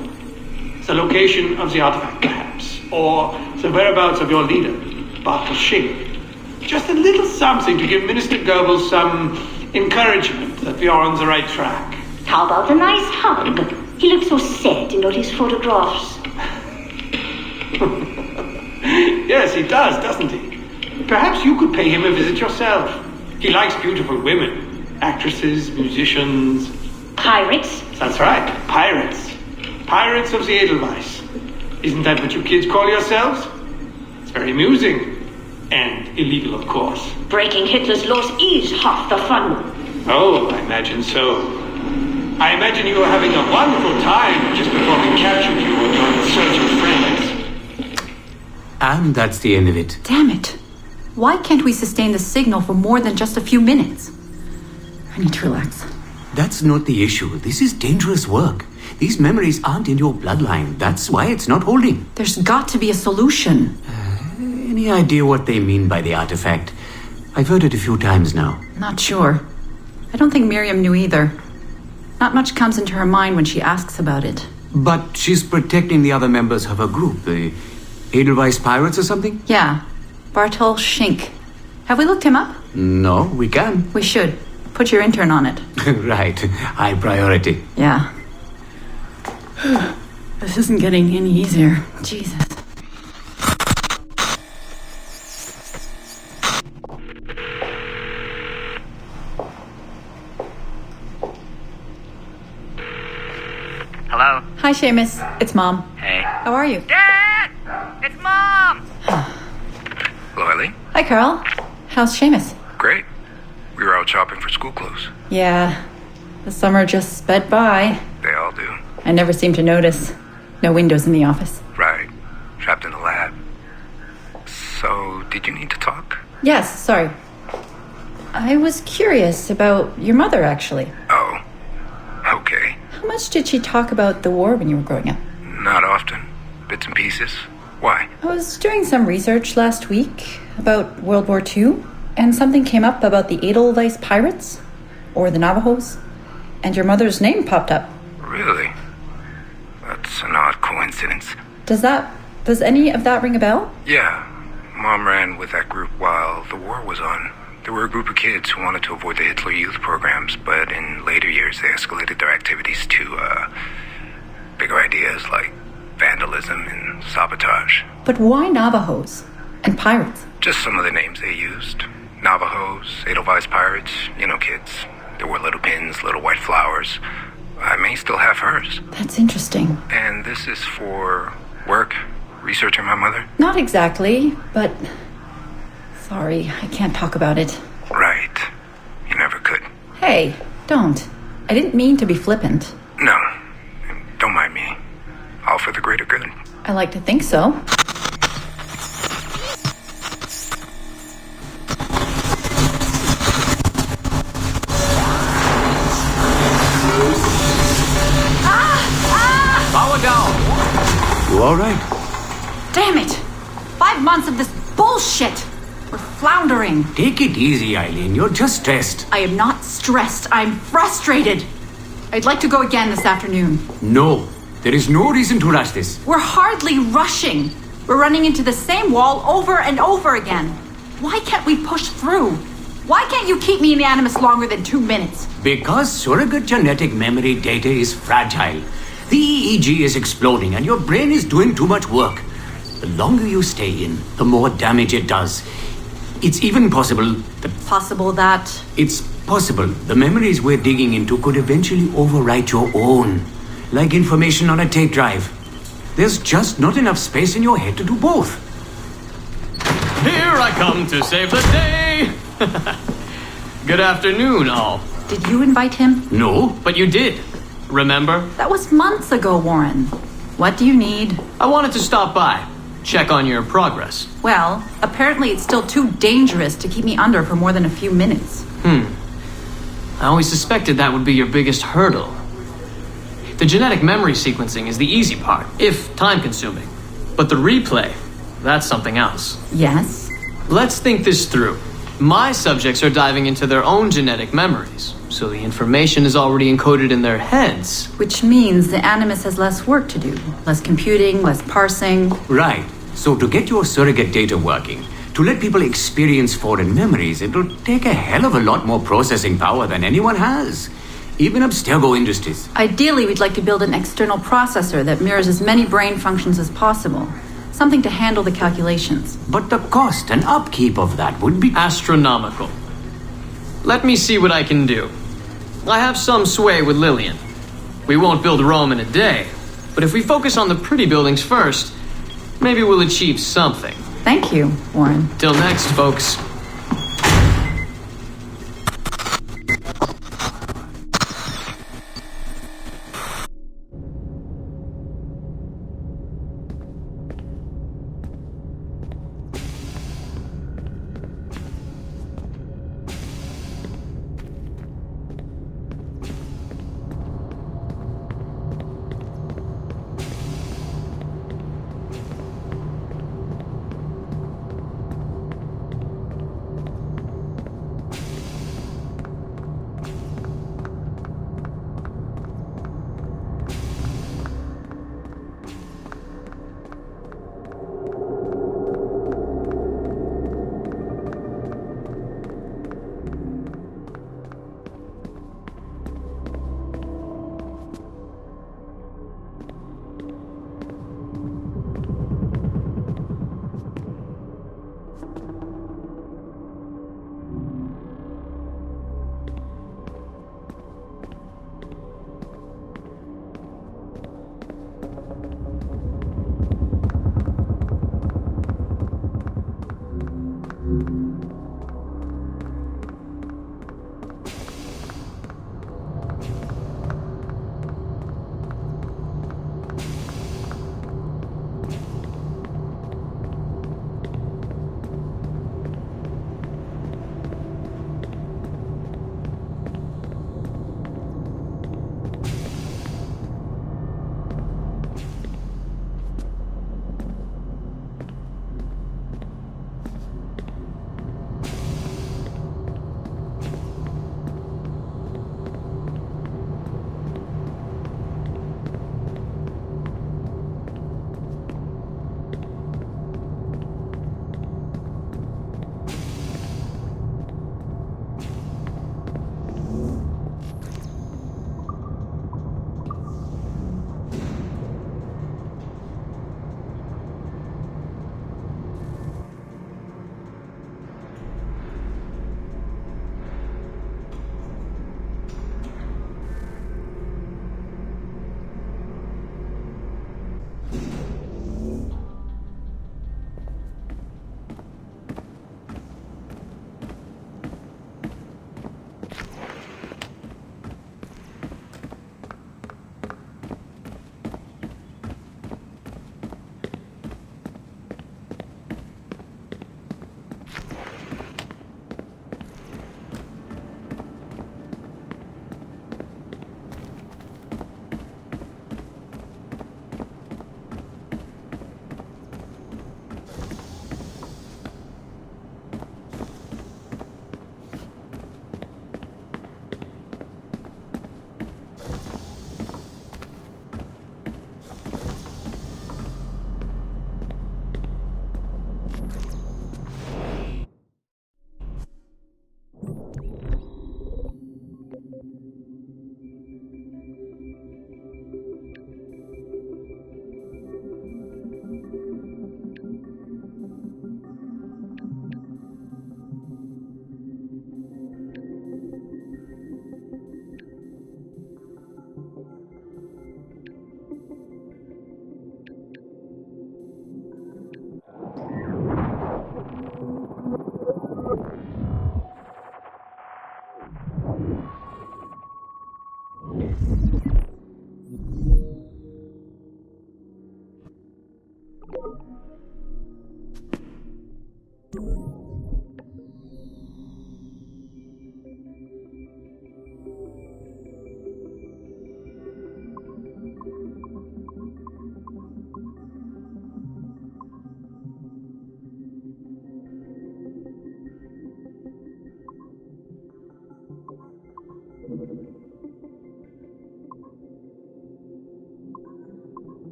The location of the artifact, perhaps, or the whereabouts of your leader, Bartel Shink. Just a little something to give Minister Goebbels some encouragement that we are on the right track. How about a nice hug? He looks so sad in all his photographs. Yes, he does, doesn't he? Perhaps you could pay him a visit yourself. He likes beautiful women, actresses, musicians. Pirates? That's right, pirates. Pirates of the Edelweiss. Isn't that what you kids call yourselves? It's very amusing. And illegal, of course. Breaking Hitler's laws is half the fun. Oh, I imagine so. I imagine you were having a wonderful time just before we captured you and your insurgent friends. And that's the end of it. Damn it. Why can't we sustain the signal for more than just a few minutes? I need to relax. That's not the issue. This is dangerous work. These memories aren't in your bloodline. That's why it's not holding. There's got to be a solution. Any idea what they mean by the artifact? I've heard it a few times now. Not sure. I don't think Miriam knew either. Not much comes into her mind when she asks about it. But she's protecting the other members of her group, the Edelweiss Pirates or something? Yeah. Bartel Shink. Have we looked him up? No, we can. We should. Put your intern on it. Right. High priority. Yeah. This isn't getting any easier. Jesus. Hello? Hi, Seamus. It's Mom. Hey. How are you? Dad! It's Mom! Hello, Eileen. Hi, Carl. How's Seamus? Great. We were out shopping for school clothes. Yeah. The summer just sped by. They all do. I never seem to notice. No windows in the office. Right. Trapped in the lab. So, did you need to talk? Yes, sorry. I was curious about your mother, actually. Oh. Okay. How much did she talk about the war when you were growing up? Not often. Bits and pieces. Why? I was doing some research last week about World War II, and something came up about the Edelweiss Pirates, or the Navajos, and your mother's name popped up. Really? That's an odd coincidence. Does any of that ring a bell? Yeah. Mom ran with that group while the war was on. There were a group of kids who wanted to avoid the Hitler Youth programs, but in later years they escalated their activities to, bigger ideas like vandalism and sabotage. But why Navajos and pirates? Just some of the names they used. Navajos, Edelweiss Pirates, you know kids. There were little pins, little white flowers. I may still have hers. That's interesting. And this is for work? Researching my mother? Not exactly, but... Sorry, I can't talk about it. Right. You never could. Hey, don't. I didn't mean to be flippant. No. Don't mind me. All for the greater good. I like to think so. Power down. You all right? Damn it! 5 months of this bullshit! We're floundering. Take it easy, Eileen. You're just stressed. I am not stressed. I'm frustrated. I'd like to go again this afternoon. No. There is no reason to rush this. We're hardly rushing. We're running into the same wall over and over again. Why can't we push through? Why can't you keep me in the Animus longer than 2 minutes? Because surrogate genetic memory data is fragile. The EEG is exploding and your brain is doing too much work. The longer you stay in, the more damage it does. It's even possible that... It's possible the memories we're digging into could eventually overwrite your own. Like information on a tape drive. There's just not enough space in your head to do both. Here I come to save the day! Good afternoon, all. Did you invite him? No, but you did. Remember? That was months ago, Warren. What do you need? I wanted to stop by. check on your progress. Well, apparently it's still too dangerous to keep me under for more than a few minutes. I always suspected that would be your biggest hurdle. The genetic memory sequencing is the easy part, if time-consuming. But the replay, that's something else. Yes? Let's think this through. My subjects are diving into their own genetic memories, so the information is already encoded in their heads. Which means the Animus has less work to do. Less computing, less parsing. Right. So to get your surrogate data working, to let people experience foreign memories, it'll take a hell of a lot more processing power than anyone has. Even Abstergo Industries. Ideally, we'd like to build an external processor that mirrors as many brain functions as possible. Something to handle the calculations. But the cost and upkeep of that would be astronomical. Let me see what I can do. I have some sway with Lillian. We won't build Rome in a day, but if we focus on the pretty buildings first, maybe we'll achieve something. Thank you, Warren. Till next, folks.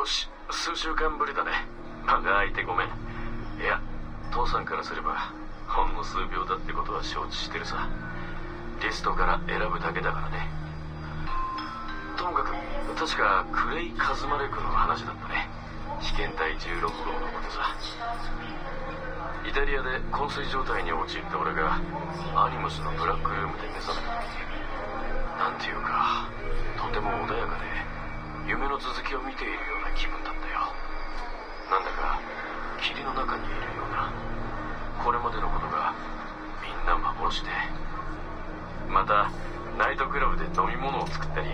よし、数週間ぶりだね。間が空いてごめん。いや、父さんからすればほんの数秒だってことは承知してるさ。リストから選ぶだけだからね。ともかく確かクレイ・カズマレクの話だったね。被験体16号のことさ。イタリアで昏睡状態に陥った俺がアニムスのブラックルームで目覚めた時、なんていうかとても穏やかで夢の続きを見ているような気分だったよ。なんだか霧の中にいるような、これまでのことがみんな幻で、またナイトクラブで飲み物を作ったり、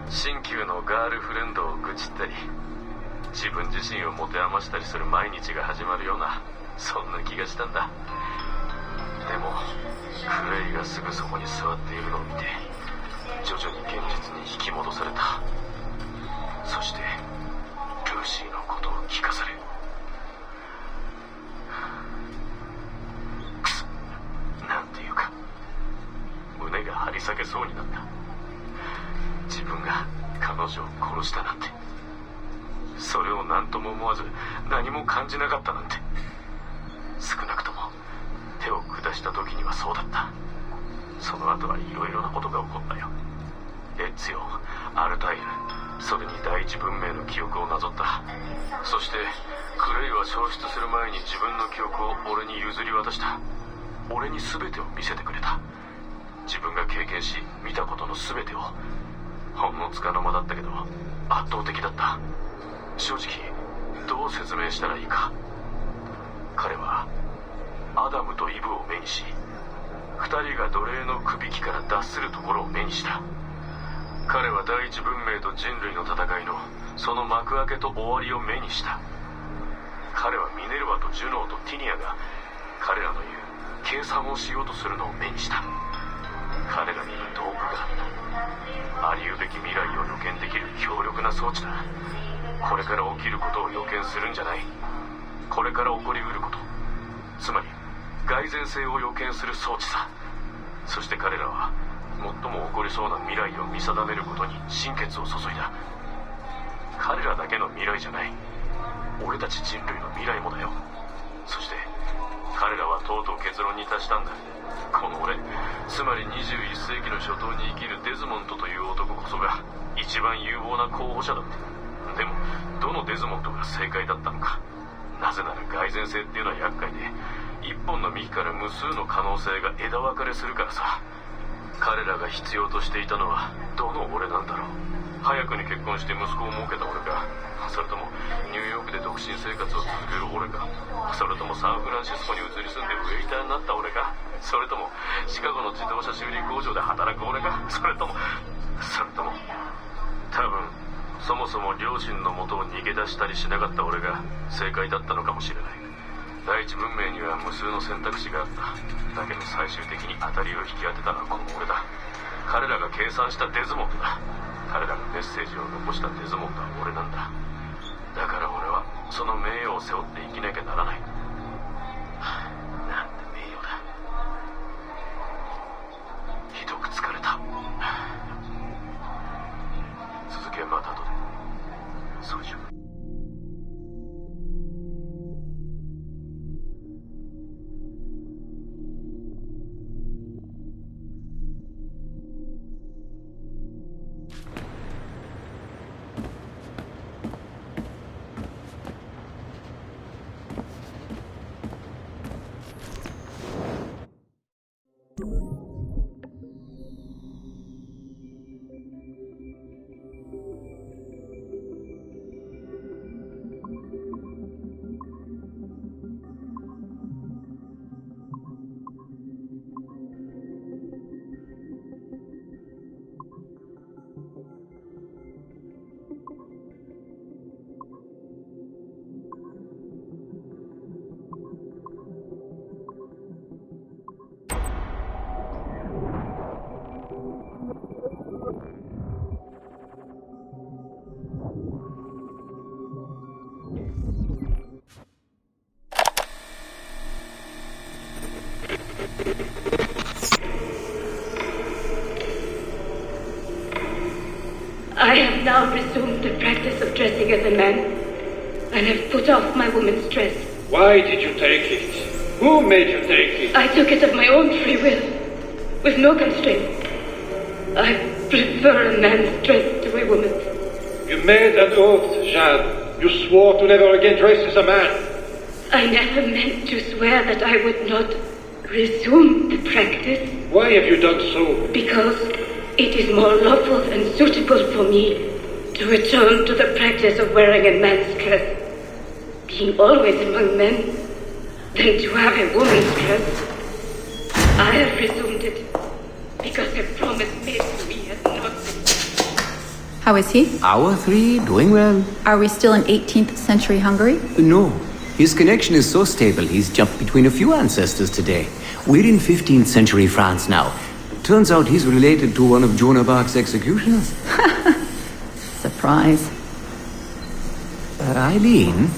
新旧のガールフレンドを愚痴ったり、自分自身を持て余したりする毎日が始まるような、そんな気がしたんだ。でもクレイがすぐそこに座っているのを見て、徐々に現実に引き戻された。そしてルーシーのことを聞かされ、くそ、なんていうか胸が張り裂けそうになった。自分が彼女を殺したなんて、それを何とも思わず何も感じなかったなんて、少なくとも手を下した時にはそうだった。その後はいろいろなことが起こったよ。エッツィオ、アルタイル、それに第一文明の記憶をなぞった。そしてクレイは消失する前に自分の記憶を俺に譲り渡した。俺に全てを見せてくれた。自分が経験し見たことの全てを。ほんのつかの間だったけど圧倒的だった。正直どう説明したらいいか。彼はアダムとイブを目にし、2人が奴隷のくびきから脱するところを目にした。彼は第一文明と人類の戦いのその幕開けと終わりを目にした。彼はミネルヴァとジュノーとティニアが彼らの言う計算をしようとするのを目にした。彼らにいる道具がありうべき未来を予見できる強力な装置だ。これから起きることを予見するんじゃない、これから起こりうること、つまり蓋然性を予見する装置さ。そして彼らは最も起こりそうな未来を見定めることに心血を注いだ。彼らだけの未来じゃない、俺たち人類の未来もだよ。そして彼らはとうとう結論に達したんだ。この俺、つまり21世紀の初頭に生きるデズモントという男こそが一番有望な候補者だって。でもどのデズモントが正解だったのか。なぜなら蓋然性っていうのは厄介で、一本の幹から無数の可能性が枝分かれするからさ。彼らが必要としていたのはどの俺なんだろう。早くに結婚して息子を設けた俺か、それともニューヨークで独身生活を続ける俺か、それともサンフランシスコに移り住んでウェイターになった俺か、それともシカゴの自動車修理工場で働く俺か、それとも多分そもそも両親の元を逃げ出したりしなかった俺が正解だったのかもしれない。第一文明には無数の選択肢があった。だけど最終的に当たりを引き当てたのはこの俺だ。彼らが計算したデズモンドだ。彼らがメッセージを残したデズモンドは俺なんだ。だから俺はその名誉を背負って生きなきゃならない。なんて名誉だ。ひどく疲れた。続きはまた後で。そうじゃ。I am have now resumed the practice of dressing as a man, and have put off my woman's dress. Why did you take it? Who made you take it? I took it of my own free will, with no constraint. I prefer a man's dress to a woman's. You made an oath, Jeanne. You swore to never again dress as a man. I never meant to swear that I would not resume the practice. Why have you done so? Because it is more lawful and suitable for me to return to the practice of wearing a man's dress, being always among men, than to have a woman's dress. I have resumed it because a promise made to me has not been. How is he? Hour 3, doing well. Are we still in 18th century Hungary? No. His connection is so stable, he's jumped between a few ancestors today. We're in 15th century France now. Turns out he's related to one of Joan of Arc's executioners. Surprise. Eileen,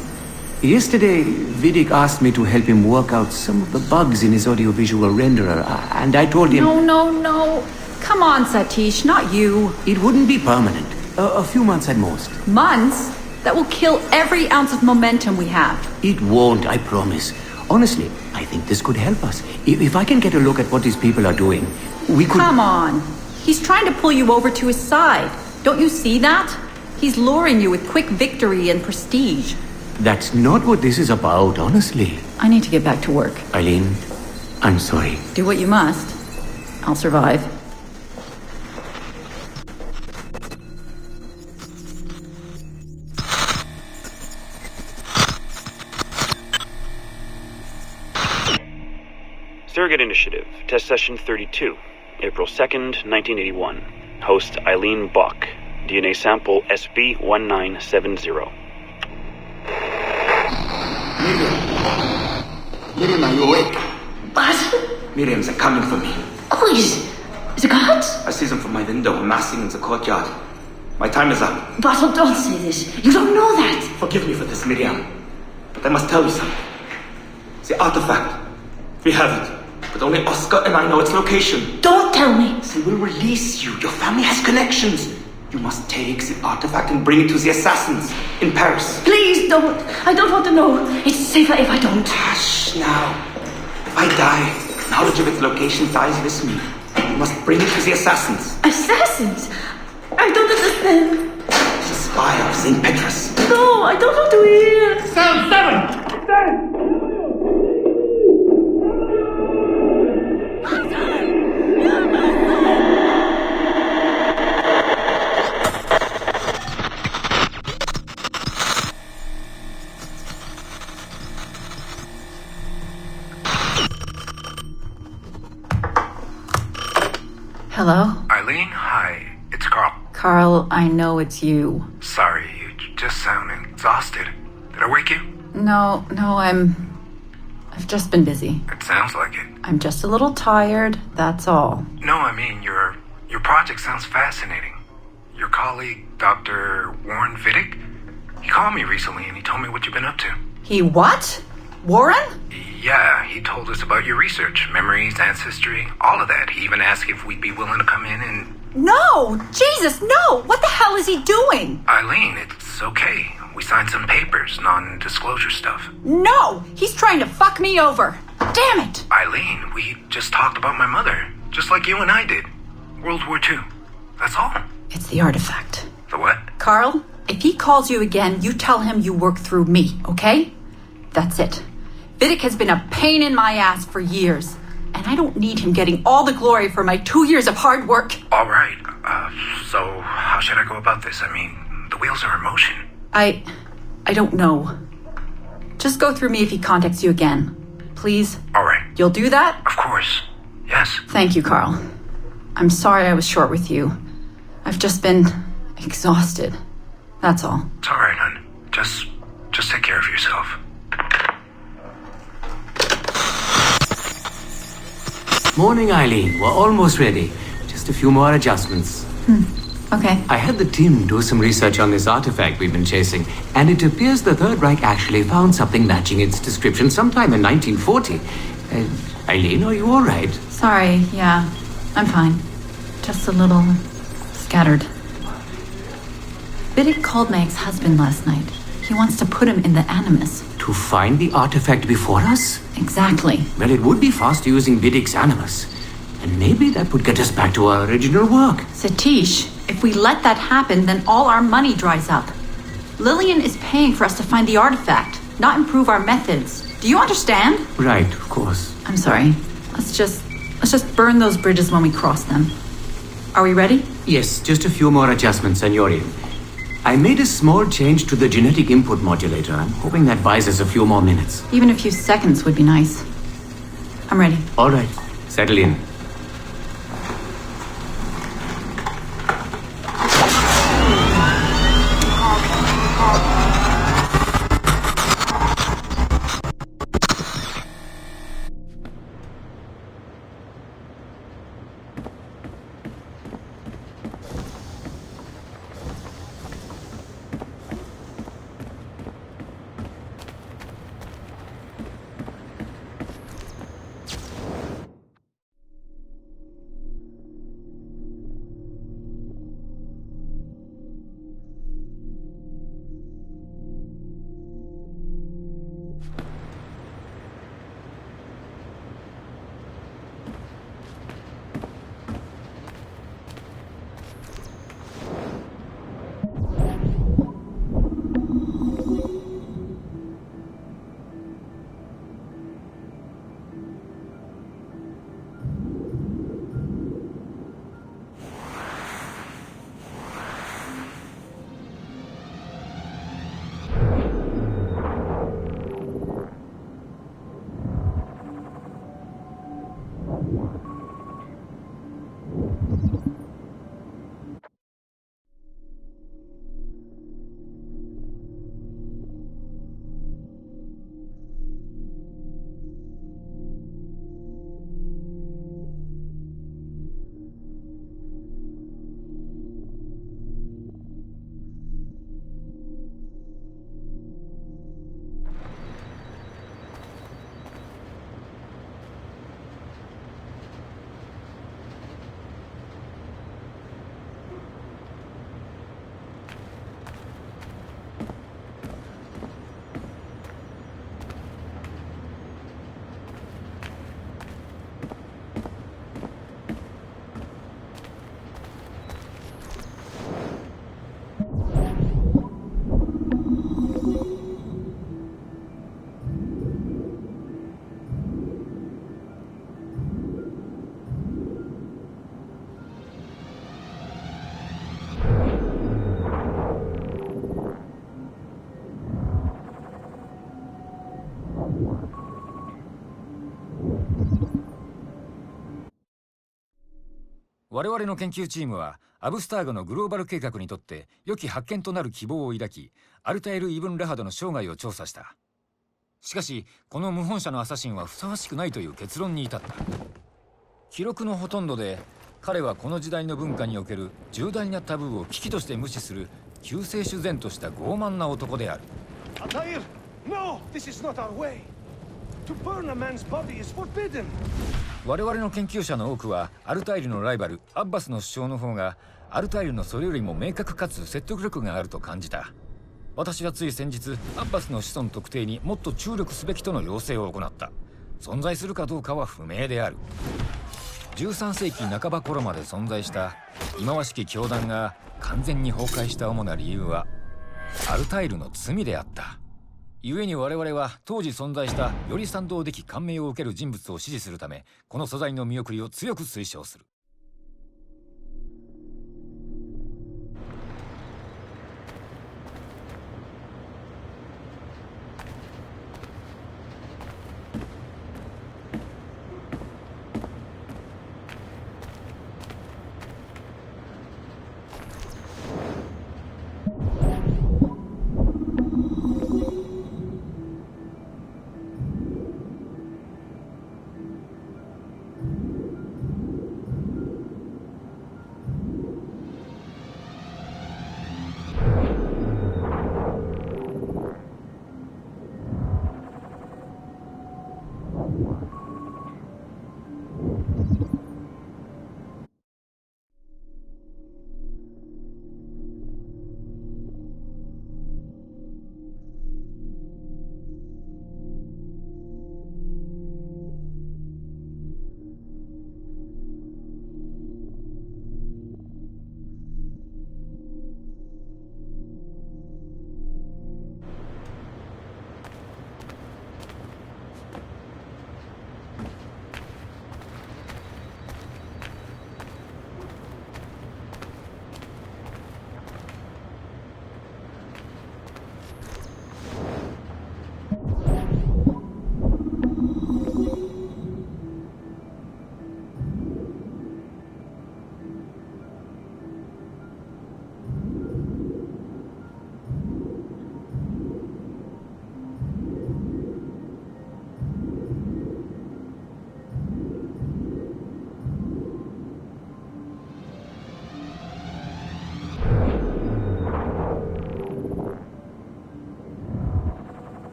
yesterday Vidic asked me to help him work out some of the bugs in his audiovisual renderer, and I told him... No. Come on, Satish, not you. It wouldn't be permanent. A few months at most. Months? That will kill every ounce of momentum we have. It won't, I promise. Honestly, I think this could help us. If I can get a look at what these people are doing, we could... Come on. He's trying to pull you over to his side. Don't you see that? He's luring you with quick victory and prestige. That's not what this is about, honestly. I need to get back to work. Eileen, I'm sorry. Do what you must. I'll survive. Surrogate Initiative, Test Session 32, April 2nd, 1981. Host Eileen Bach, DNA sample SB1970. Miriam, are you awake? What? Miriam, they're coming for me. Who is the guards? I see them from my window, amassing in the courtyard. My time is up. Basil, don't say this. You don't know that. Forgive me for this, Miriam. But I must tell you something. The artifact. We have it. But only Oscar and I know its location. Don't tell me. They will release you. Your family has connections. You must take the artifact and bring it to the assassins in Paris. Please don't. I don't want to know. It's safer if I don't. Hush now. If I die, knowledge of its location dies with me. You must bring it to the assassins. Assassins? I don't understand. The spire of St. Petrus. No, I don't want to hear. Cell 7! Hello? Eileen, hi. It's Carl. Carl, I know it's you. Sorry, you just sound exhausted. Did I wake you? No, I've just been busy. It sounds like it. I'm just a little tired, that's all. No, I mean, your project sounds fascinating. Your colleague, Dr. Warren Vidic, he called me recently and he told me what you've been up to. He what? Warren? Yeah, he told us about your research, memories, ancestry, all of that. He even asked if we'd be willing to come in and... No! Jesus, no! What the hell is he doing? Eileen, it's okay. We signed some papers, non-disclosure stuff. No! He's trying to fuck me over! Damn it! Eileen, we just talked about my mother, just like you and I did. World War II. That's all. It's the artifact. The what? Carl, if he calls you again, you tell him you work through me, okay? That's it. Vidic has been a pain in my ass for years, and I don't need him getting all the glory for my 2 years of hard work. All right. So how should I go about this? I mean, the wheels are in motion. I don't know. Just go through me if he contacts you again. Please? All right. You'll do that? Of course. Yes. Thank you, Carl. I'm sorry I was short with you. I've just been exhausted. That's all. It's all right, hon. Just take care of yourself. Morning, Eileen. We're almost ready. Just a few more adjustments. Okay. I had the team do some research on this artifact we've been chasing, and it appears the Third Reich actually found something matching its description sometime in 1940. Eileen, are you all right? Sorry, yeah. I'm fine. Just a little scattered. Vidic called my ex-husband last night. He wants to put him in the Animus. To find the artifact before us? Exactly. Well, it would be fast using Vidic's Animus. And maybe that would get us back to our original work. Satish, if we let that happen, then all our money dries up. Lillian is paying for us to find the artifact, not improve our methods. Do you understand? Right, of course. I'm sorry. Let's just burn those bridges when we cross them. Are we ready? Yes, just a few more adjustments and you're in. I made a small change to the genetic input modulator. I'm hoping that buys us a few more minutes. Even a few seconds would be nice. I'm ready. All right. Settle in.我々の研究チームはアブスターグのグローバル計画にとって良き発見となる希望を抱き、アルタエル・イブン・ラハドの生涯を調査した。しかしこの謀反者のアサシンはふさわしくないという結論に至った。記録のほとんどで彼はこの時代の文化における重大なタブーを危機として無視する救世主然とした傲慢な男である。No, this is not our way. To burn a man's body is forbidden. 我々の研究者の多くはアルタイルのライバルアッバスの主張の方がアルタイルのそれよりも明確かつ説得力があると感じた。私はつい先日アッバスの子孫特定にもっと注力すべきとの要請を行った。存在するかどうかは不明である。13世紀半ば頃まで存在した忌まわしき教団が完全に崩壊した主な理由はアルタイルの罪であった。故に我々は当時存在したより賛同でき感銘を受ける人物を支持するため、この素材の見送りを強く推奨する。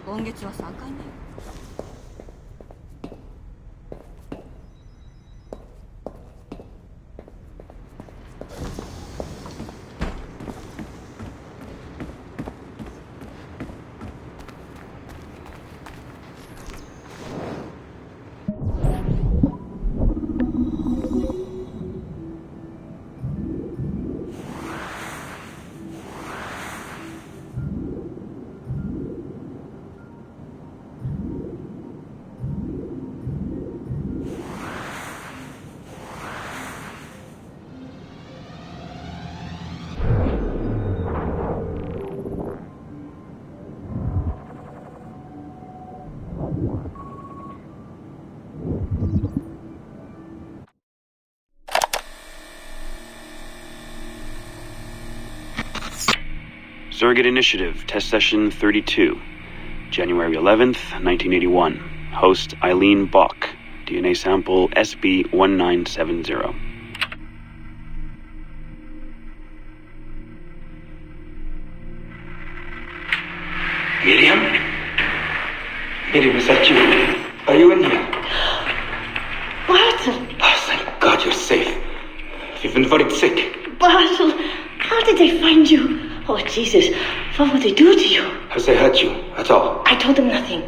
今月は3回目。Surrogate Initiative, Test Session 32, January 11th, 1981. Host Eileen Bach, DNA sample SB1970. Miriam? Miriam, is that you? Are you in here? Bartel! Oh, thank God you're safe. You've been very sick. Bartel, how did they find you? Oh, Jesus, what would they do to you? Has they hurt you at all? I told them nothing.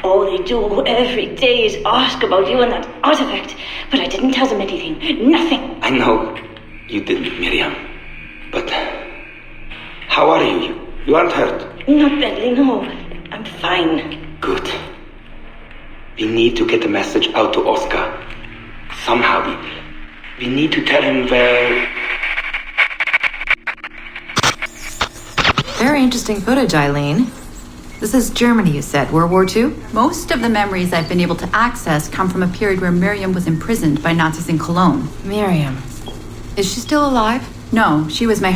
All they do every day is ask about you and that artifact. But I didn't tell them anything. Nothing. I know you didn't, Miriam. But how are you? You aren't hurt? Not badly, no. I'm fine. Good. We need to get the message out to Oscar. Somehow. We need to tell him where... Very interesting footage, Eileen. This is Germany, you said. World War II? Most of the memories I've been able to access come from a period where Miriam was imprisoned by Nazis in Cologne. Miriam. Is she still alive? No, she was my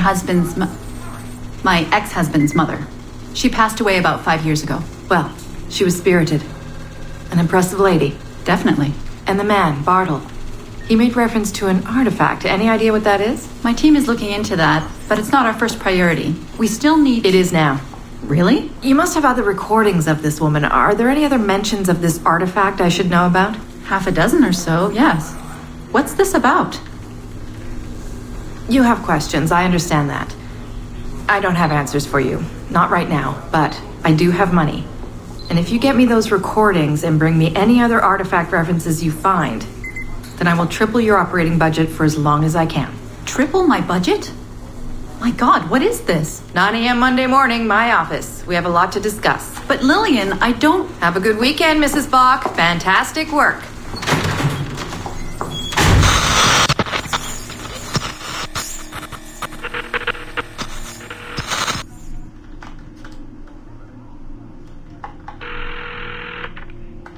ex-husband's mother. She passed away about 5 years ago. Well, she was spirited. An impressive lady. Definitely. And the man, Bartel. He made reference to an artifact. Any idea what that is? My team is looking into that, but it's not our first priority. We still need... It is now. Really? You must have other recordings of this woman. Are there any other mentions of this artifact I should know about? Half a dozen or so, yes. What's this about? You have questions, I understand that. I don't have answers for you. Not right now, but I do have money. And if you get me those recordings and bring me any other artifact references you find, then I will triple your operating budget for as long as I can. Triple my budget? My God, what is this? 9 a.m. Monday morning, my office. We have a lot to discuss. But Lillian, I don't... Have a good weekend, Mrs. Bach. Fantastic work.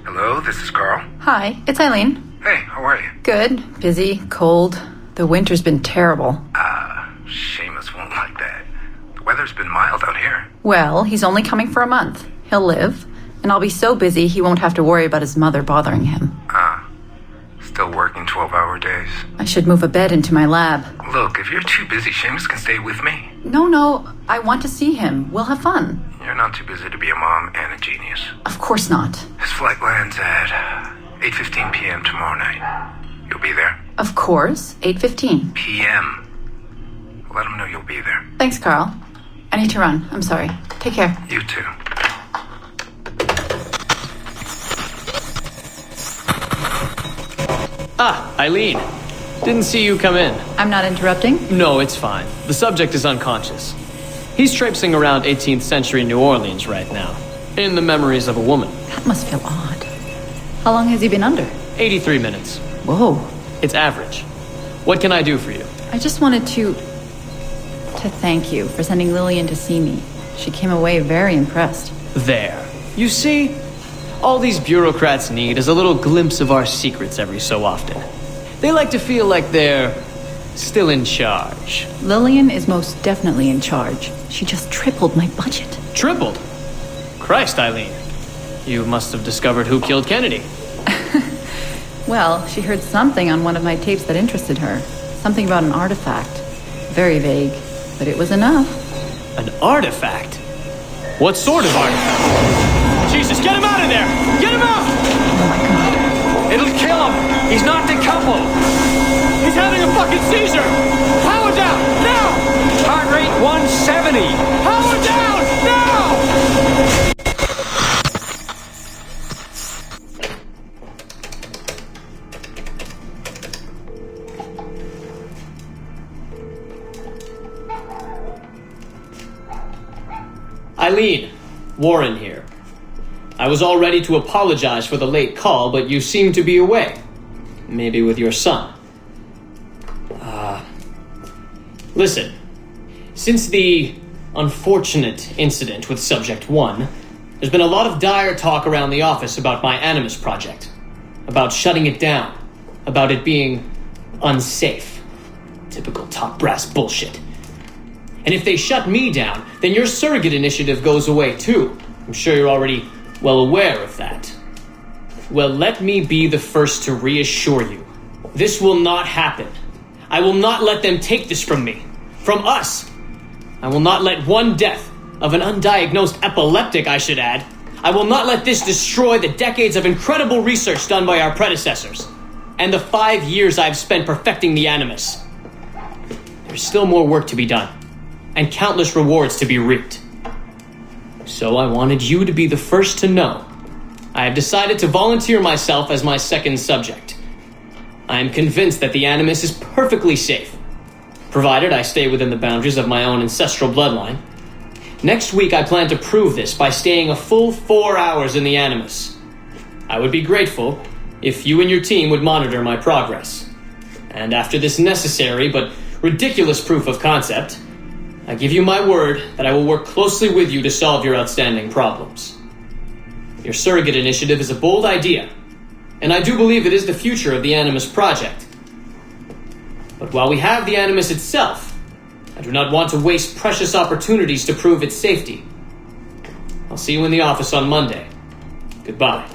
Hello, this is Carl. Hi, it's Eileen. Hey, how are you? Good. Busy. Cold. The winter's been terrible. Seamus won't like that. The weather's been mild out here. Well, he's only coming for a month. He'll live. And I'll be so busy he won't have to worry about his mother bothering him. Still working 12-hour days. I should move a bed into my lab. Look, if you're too busy, Seamus can stay with me. No, I want to see him. We'll have fun. You're not too busy to be a mom and a genius. Of course not. His flight lands at 8:15 p.m. tomorrow night. You'll be there? Of course. 8:15 p.m. Let him know you'll be there. Thanks, Carl. I need to run. I'm sorry. Take care. You too. Eileen. Didn't see you come in. I'm not interrupting? No, it's fine. The subject is unconscious. He's traipsing around 18th century New Orleans right now, in the memories of a woman. That must feel odd. How long has he been under? 83 minutes. Whoa. It's average. What can I do for you? I just wanted to thank you for sending Lillian to see me. She came away very impressed. There. You see? All these bureaucrats need is a little glimpse of our secrets every so often. They like to feel like they're still in charge. Lillian is most definitely in charge. She just tripled my budget. Tripled? Christ, Eileen. You must have discovered who killed Kennedy. Well, she heard something on one of my tapes that interested her. Something about an artifact. Very vague, but it was enough. An artifact? What sort of artifact? Jesus, get him out of there! Get him out! Oh my God. It'll kill him! He's not decoupled! He's having a fucking seizure! Power down! Now! Heart rate 170! Power down! Now! Eileen, Warren here. I was all ready to apologize for the late call, but you seem to be away. Maybe with your son. Listen. Since the unfortunate incident with Subject 1, there's been a lot of dire talk around the office about my Animus project. About shutting it down. About it being unsafe. Typical top brass bullshit. And if they shut me down, then your surrogate initiative goes away too. I'm sure you're already well aware of that. Well, let me be the first to reassure you. This will not happen. I will not let them take this from me. From us. I will not let one death, of an undiagnosed epileptic I should add, I will not let this destroy the decades of incredible research done by our predecessors, and the 5 years I've spent perfecting the Animus. There's still more work to be done, and countless rewards to be reaped. So I wanted you to be the first to know. I have decided to volunteer myself as my second subject. I am convinced that the Animus is perfectly safe, provided I stay within the boundaries of my own ancestral bloodline. Next week I plan to prove this by staying a full 4 hours in the Animus. I would be grateful if you and your team would monitor my progress. And after this necessary but ridiculous proof of concept, I give you my word that I will work closely with you to solve your outstanding problems. Your surrogate initiative is a bold idea, and I do believe it is the future of the Animus project. But while we have the Animus itself, I do not want to waste precious opportunities to prove its safety. I'll see you in the office on Monday. Goodbye.